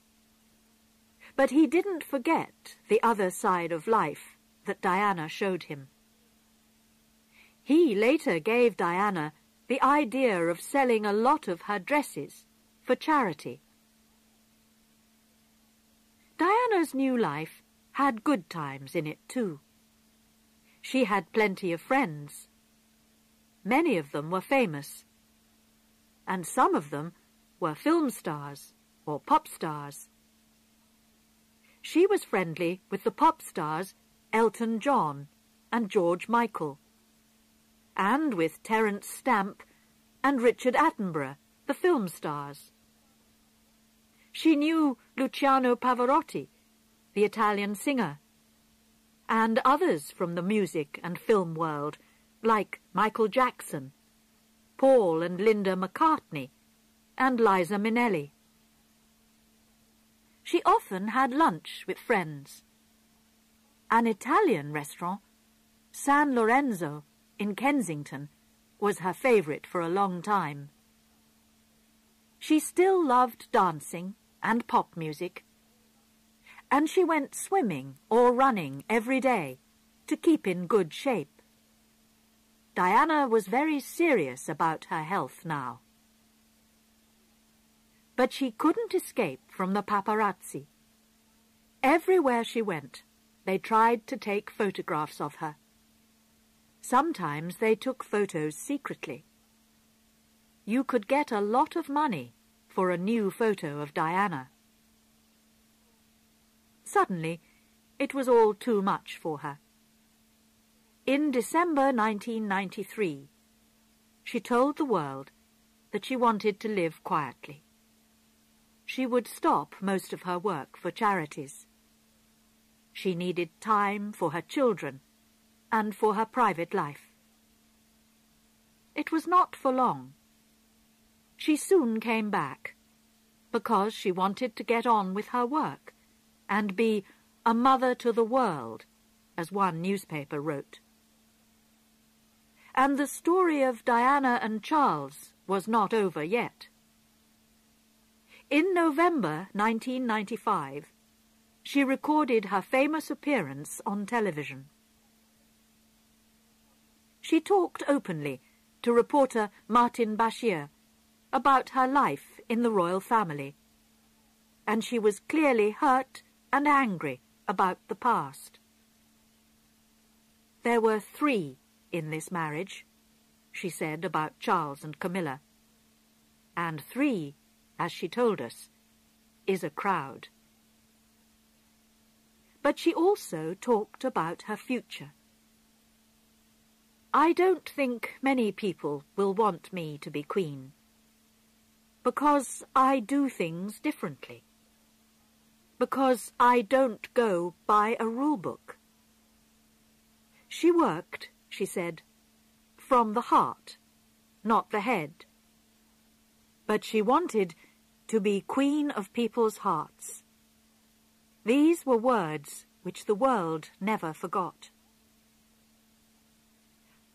But he didn't forget the other side of life that Diana showed him. He later gave Diana the idea of selling a lot of her dresses for charity. Diana's new life had good times in it too. She had plenty of friends. Many of them were famous, and some of them were film stars or pop stars. She was friendly with the pop stars Elton John and George Michael, and with Terence Stamp and Richard Attenborough, the film stars. She knew Luciano Pavarotti, the Italian singer, and others from the music and film world, like Michael Jackson, Paul and Linda McCartney, and Liza Minnelli. She often had lunch with friends. An Italian restaurant, San Lorenzo, in Kensington, was her favourite for a long time. She still loved dancing and pop music, and she went swimming or running every day to keep in good shape. Diana was very serious about her health now. But she couldn't escape from the paparazzi. Everywhere she went, they tried to take photographs of her. Sometimes they took photos secretly. You could get a lot of money for a new photo of Diana. Suddenly, it was all too much for her. In December 1993, she told the world that she wanted to live quietly. She would stop most of her work for charities. She needed time for her children and for her private life. It was not for long. She soon came back because she wanted to get on with her work and be a mother to the world, as one newspaper wrote. And the story of Diana and Charles was not over yet. In November 1995, she recorded her famous appearance on television. She talked openly to reporter Martin Bashir about her life in the royal family, and she was clearly hurt and angry about the past. There were 3 in this marriage, she said about Charles and Camilla, and 3, as she told us, is a crowd. But she also talked about her future. I don't think many people will want me to be queen, because I do things differently, because I don't go by a rule book. She worked, she said, from the heart, not the head. But she wanted to be queen of people's hearts. These were words which the world never forgot.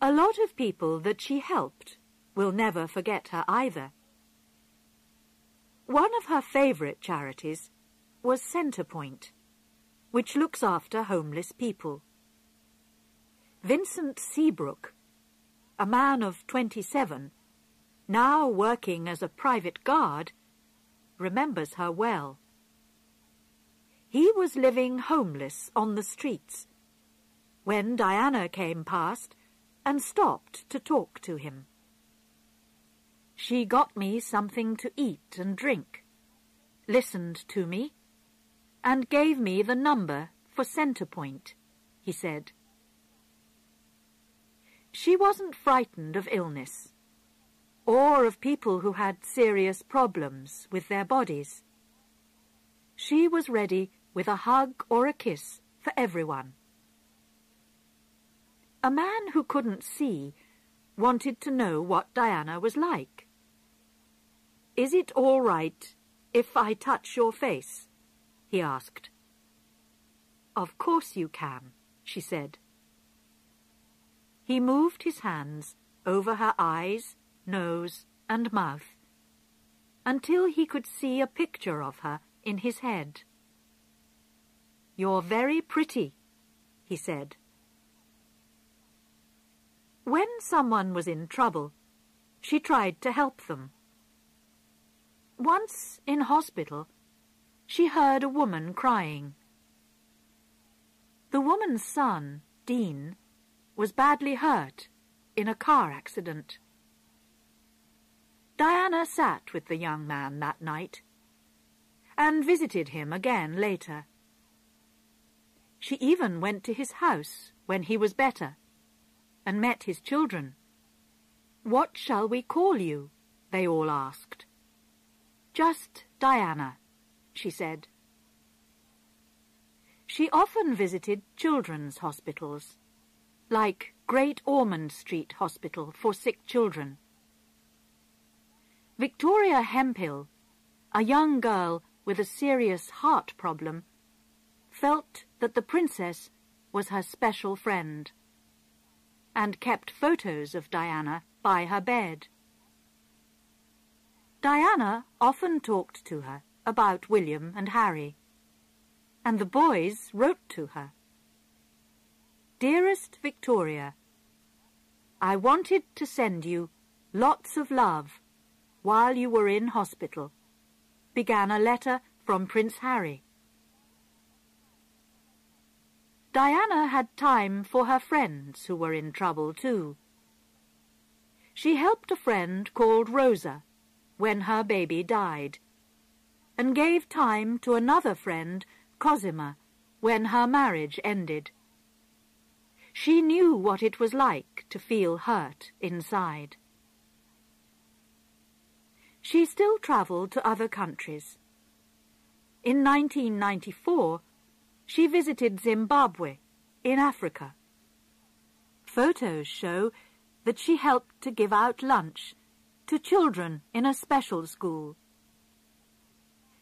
A lot of people that she helped will never forget her either. One of her favourite charities was Centrepoint, which looks after homeless people. Vincent Seabrook, a man of 27, now working as a private guard, remembers her well. He was living homeless on the streets when Diana came past and stopped to talk to him. She got me something to eat and drink, listened to me, and gave me the number for Centrepoint, he said. She wasn't frightened of illness, or of people who had serious problems with their bodies. She was ready with a hug or a kiss for everyone. A man who couldn't see wanted to know what Diana was like. "Is it all right if I touch your face?" he asked. "Of course you can," she said. He moved his hands over her eyes, nose, and mouth, until he could see a picture of her in his head. "You're very pretty," he said. When someone was in trouble, she tried to help them. Once, in hospital, she heard a woman crying. The woman's son, Dean, was badly hurt in a car accident. Diana sat with the young man that night and visited him again later. She even went to his house when he was better and met his children. "What shall we call you?" they all asked. "Just Diana," she said. She often visited children's hospitals, like Great Ormond Street Hospital for sick children. Victoria Hemphill, a young girl with a serious heart problem, felt that the princess was her special friend, and kept photos of Diana by her bed. Diana often talked to her about William and Harry, and the boys wrote to her. "Dearest Victoria, I wanted to send you lots of love while you were in hospital," began a letter from Prince Harry. Diana had time for her friends who were in trouble too. She helped a friend called Rosa when her baby died, and gave time to another friend, Cosima, when her marriage ended. She knew what it was like to feel hurt inside. She still travelled to other countries. In 1994, she visited Zimbabwe in Africa. Photos show that she helped to give out lunch to children in a special school.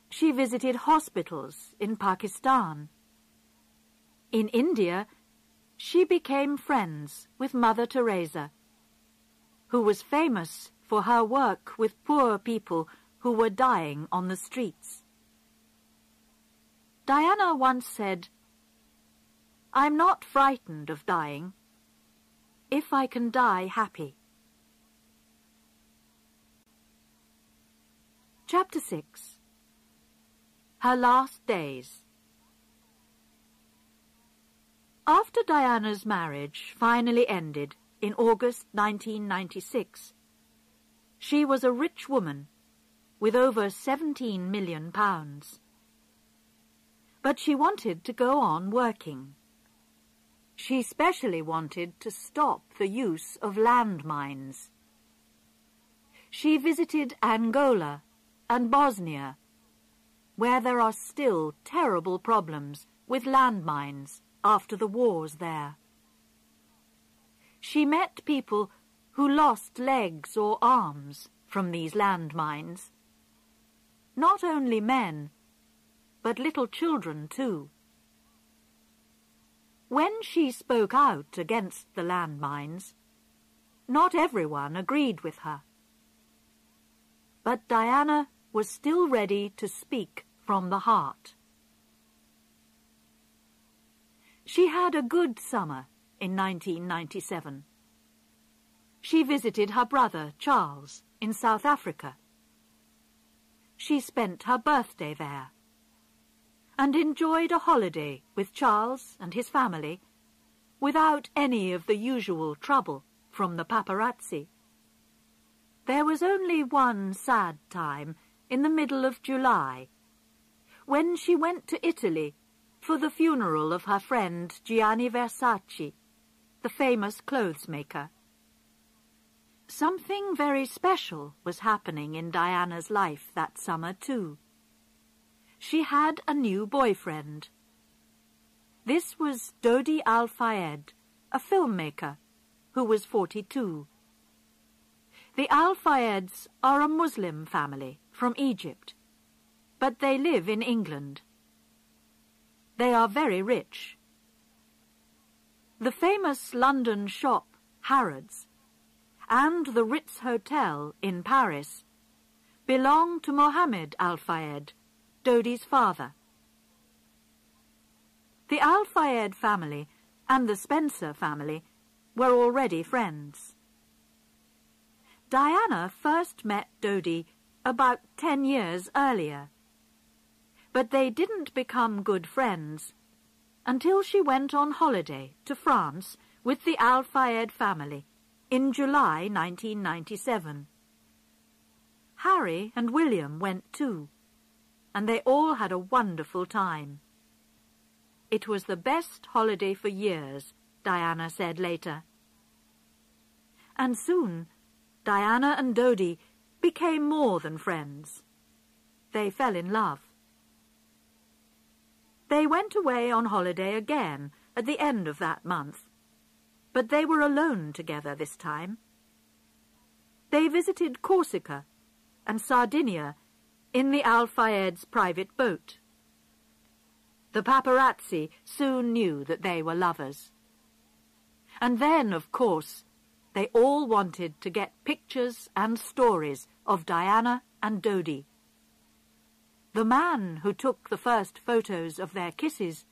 She visited hospitals in Pakistan. In India, she became friends with Mother Teresa, who was famous for her work with poor people who were dying on the streets. Diana once said, "I'm not frightened of dying, if I can die happy." Chapter 6. Her Last Days. After Diana's marriage finally ended in August 1996, she was a rich woman with over £17 million. But she wanted to go on working. She especially wanted to stop the use of landmines. She visited Angola and Bosnia, where there are still terrible problems with landmines after the wars there. She met people who lost legs or arms from these landmines. Not only men, but little children too. When she spoke out against the landmines, not everyone agreed with her. But Diana was still ready to speak from the heart. She had a good summer in 1997. She visited her brother, Charles, in South Africa. She spent her birthday there and enjoyed a holiday with Charles and his family without any of the usual trouble from the paparazzi. There was only one sad time in the middle of July, when she went to Italy for the funeral of her friend Gianni Versace, the famous clothes maker. Something very special was happening in Diana's life that summer too. She had a new boyfriend. This was Dodi Al-Fayed, a filmmaker who was 42. The Al-Fayeds are a Muslim family from Egypt, but they live in England. They are very rich. The famous London shop Harrods and the Ritz Hotel in Paris belong to Mohammed Al-Fayed, Dodi's father. The Al-Fayed family and the Spencer family were already friends. Diana first met Dodi about 10 years earlier, but they didn't become good friends until she went on holiday to France with the Al-Fayed family in July 1997. Harry and William went too, and they all had a wonderful time. It was the best holiday for years, Diana said later. And soon, Diana and Dodi became more than friends. They fell in love. They went away on holiday again at the end of that month, but they were alone together this time. They visited Corsica and Sardinia in the Al-Fayed's private boat. The paparazzi soon knew that they were lovers. And then, of course, they all wanted to get pictures and stories of Diana and Dodi. The man who took the first photos of their kisses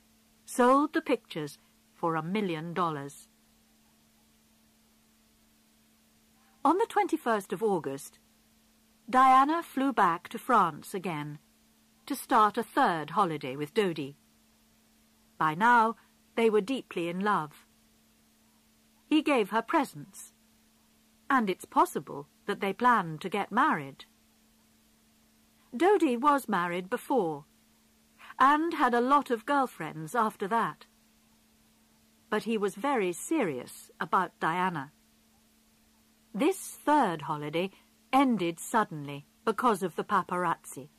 sold the pictures for $1 million. On the 21st of August, Diana flew back to France again to start a third holiday with Dodi. By now, they were deeply in love. He gave her presents, and it's possible that they planned to get married. Dodi was married before, and had a lot of girlfriends after that. But he was very serious about Diana. This third holiday ended suddenly because of the paparazzi.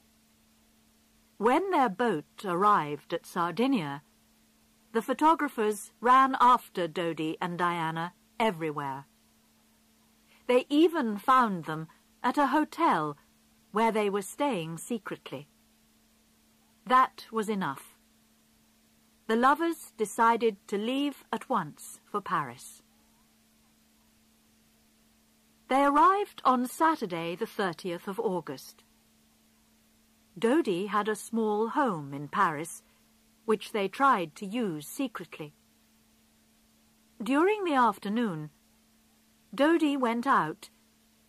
When their boat arrived at Sardinia, the photographers ran after Dodi and Diana everywhere. They even found them at a hotel where they were staying secretly. That was enough. The lovers decided to leave at once for Paris. They arrived on Saturday, the 30th of August. Dodi had a small home in Paris, which they tried to use secretly. During the afternoon, Dodi went out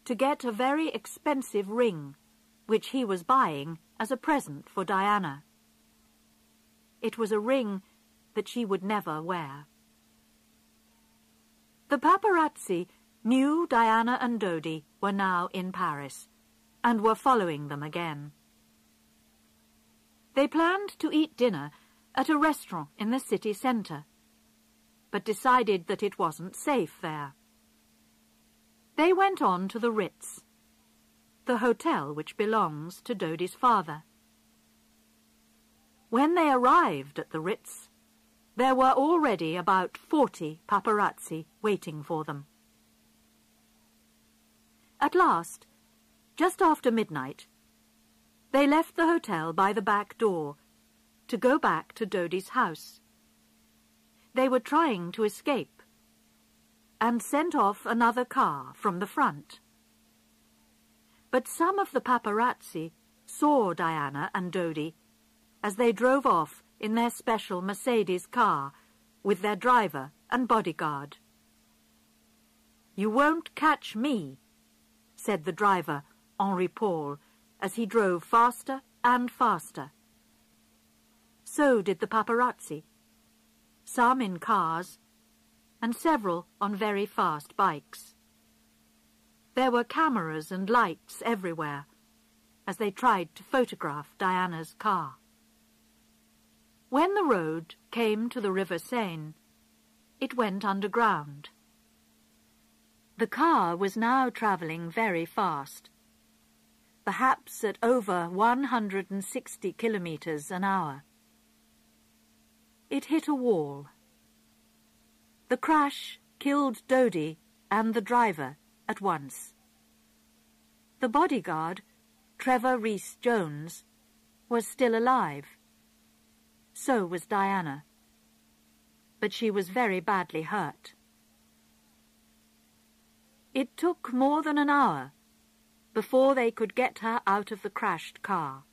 to get a very expensive ring, which he was buying as a present for Diana. It was a ring that she would never wear. The paparazzi knew Diana and Dodi were now in Paris and were following them again. They planned to eat dinner at a restaurant in the city centre, but decided that it wasn't safe there. They went on to the Ritz, the hotel which belongs to Dodi's father. When they arrived at the Ritz, there were already about 40 paparazzi waiting for them. At last, just after midnight, they left the hotel by the back door to go back to Dodi's house. They were trying to escape and sent off another car from the front. But some of the paparazzi saw Diana and Dodie as they drove off in their special Mercedes car with their driver and bodyguard. "You won't catch me," said the driver, Henri Paul, as he drove faster and faster. So did the paparazzi, some in cars and several on very fast bikes. There were cameras and lights everywhere as they tried to photograph Diana's car. When the road came to the River Seine, it went underground. The car was now travelling very fast, perhaps at over 160 kilometres an hour. It hit a wall. The crash killed Dodie and the driver at once. The bodyguard, Trevor Rees-Jones, was still alive. So was Diana, but she was very badly hurt. It took more than an hour before they could get her out of the crashed car.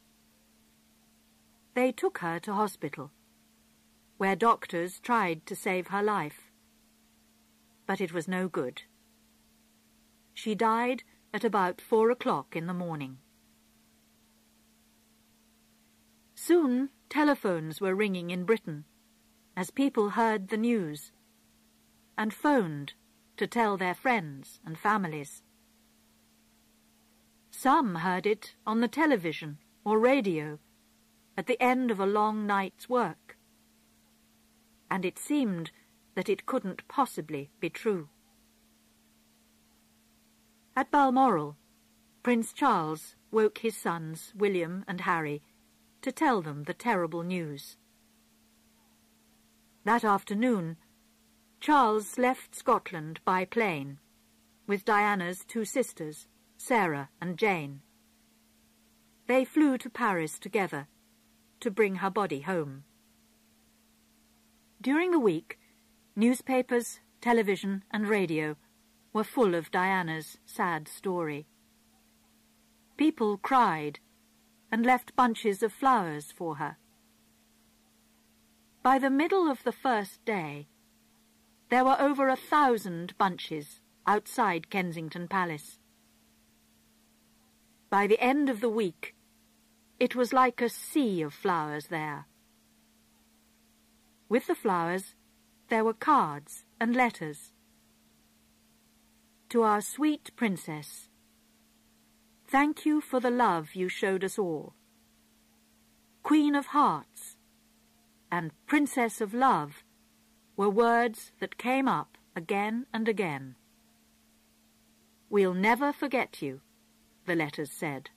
They took her to hospital, where doctors tried to save her life, but it was no good. She died at about 4 o'clock in the morning. Soon telephones were ringing in Britain as people heard the news and phoned to tell their friends and families. Some heard it on the television or radio at the end of a long night's work, and it seemed that it couldn't possibly be true. At Balmoral, Prince Charles woke his sons, William and Harry, to tell them the terrible news. That afternoon, Charles left Scotland by plane with Diana's 2 sisters, Sarah and Jane. They flew to Paris together to bring her body home. During the week, newspapers, television and radio were full of Diana's sad story. People cried and left bunches of flowers for her. By the middle of the first day, there were over 1,000 bunches outside Kensington Palace. By the end of the week, it was like a sea of flowers there. With the flowers, there were cards and letters. To our sweet princess, thank you for the love you showed us all. Queen of Hearts and Princess of Love were words that came up again and again. We'll never forget you, the letters said.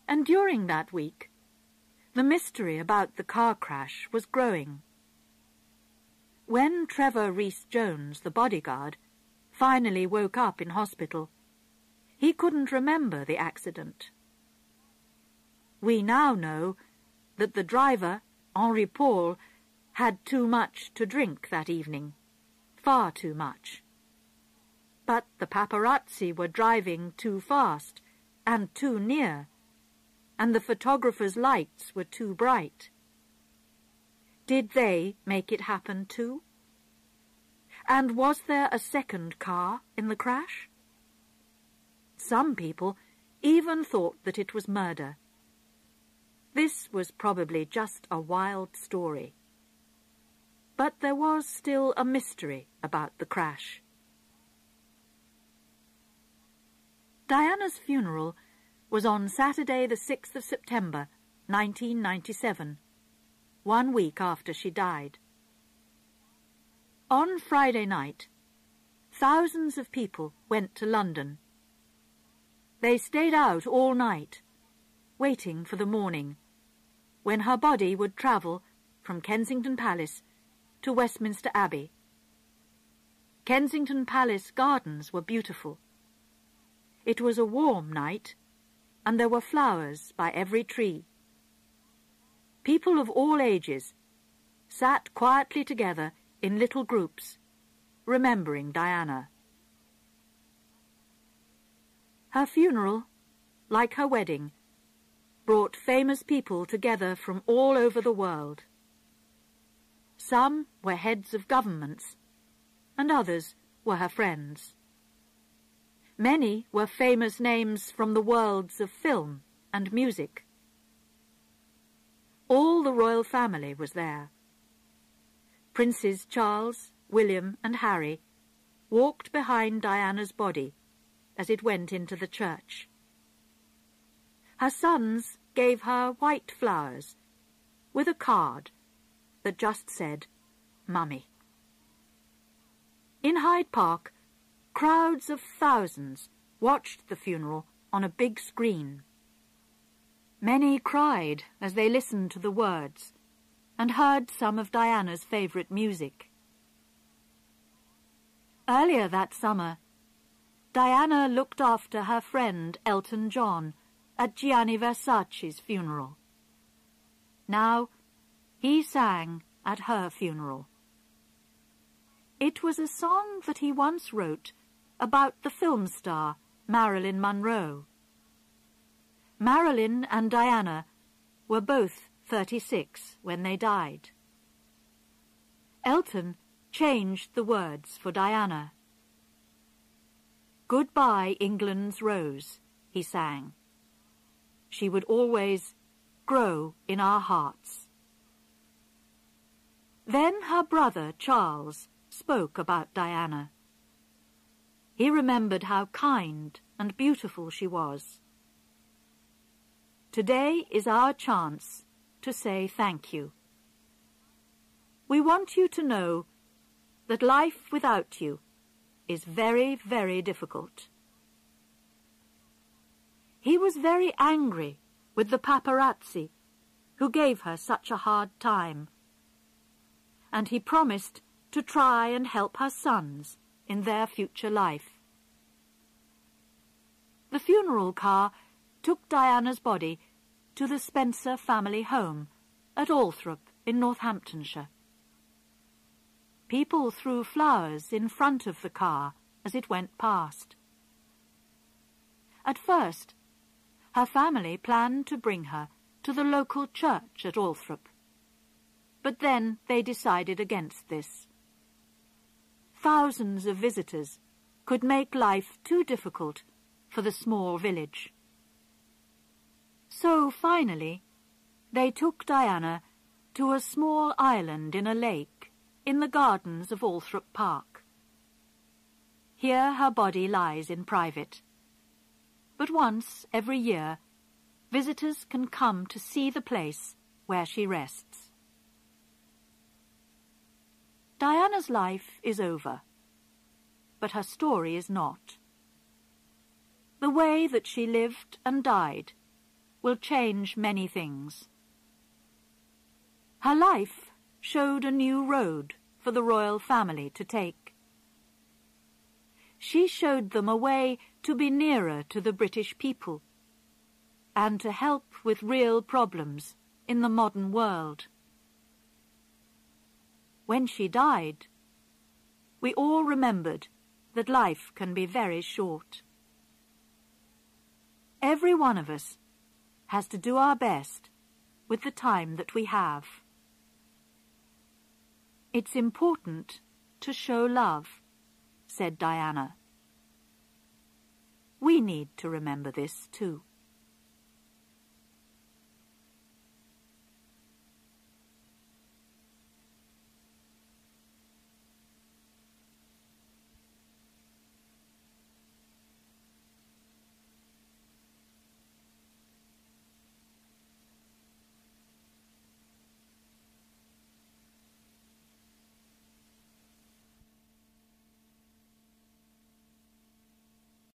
And during that week, the mystery about the car crash was growing. When Trevor Rees-Jones, the bodyguard, finally woke up in hospital, he couldn't remember the accident. We now know that the driver, Henri Paul, had too much to drink that evening, far too much. But the paparazzi were driving too fast and too near, and the photographer's lights were too bright. Did they make it happen too? And was there a second car in the crash? Some people even thought that it was murder. This was probably just a wild story. But there was still a mystery about the crash. Diana's funeral was on Saturday the 6th of September, 1997, 1 week after she died. On Friday night, thousands of people went to London. They stayed out all night, waiting for the morning, when her body would travel from Kensington Palace to Westminster Abbey. Kensington Palace gardens were beautiful. It was a warm night, and there were flowers by every tree. People of all ages, sat quietly together in little groups, remembering Diana. Her funeral, like her wedding, brought famous people together from all over the world. Some were heads of governments, and others were her friends. Many were famous names from the worlds of film and music. All the royal family was there. Princes Charles, William, and Harry walked behind Diana's body as it went into the church. Her sons gave her white flowers with a card that just said, "Mummy." In Hyde Park, crowds of thousands watched the funeral on a big screen. Many cried as they listened to the words and heard some of Diana's favourite music. Earlier that summer, Diana looked after her friend Elton John at Gianni Versace's funeral. Now he sang at her funeral. It was a song that he once wrote about the film star Marilyn Monroe. Marilyn and Diana were both 36 when they died. Elton changed the words for Diana. "Goodbye, England's rose," he sang. "She would always grow in our hearts." Then her brother Charles spoke about Diana. He remembered how kind and beautiful she was. "Today is our chance to say thank you. We want you to know that life without you is very, very difficult." He was very angry with the paparazzi who gave her such a hard time, and he promised to try and help her sons in their future life. The funeral car took Diana's body to the Spencer family home at Althorp in Northamptonshire. People threw flowers in front of the car as it went past. At first, her family planned to bring her to the local church at Althorp, but then they decided against this. Thousands of visitors could make life too difficult for the small village. So finally, they took Diana to a small island in a lake in the gardens of Althorp Park. Here her body lies in private, but once every year, visitors can come to see the place where she rests. Diana's life is over, but her story is not. The way that she lived and died will change many things. Her life showed a new road for the royal family to take. She showed them a way to be nearer to the British people and to help with real problems in the modern world. When she died, we all remembered that life can be very short. Every one of us has to do our best with the time that we have. "It's important to show love," said Diana. We need to remember this too.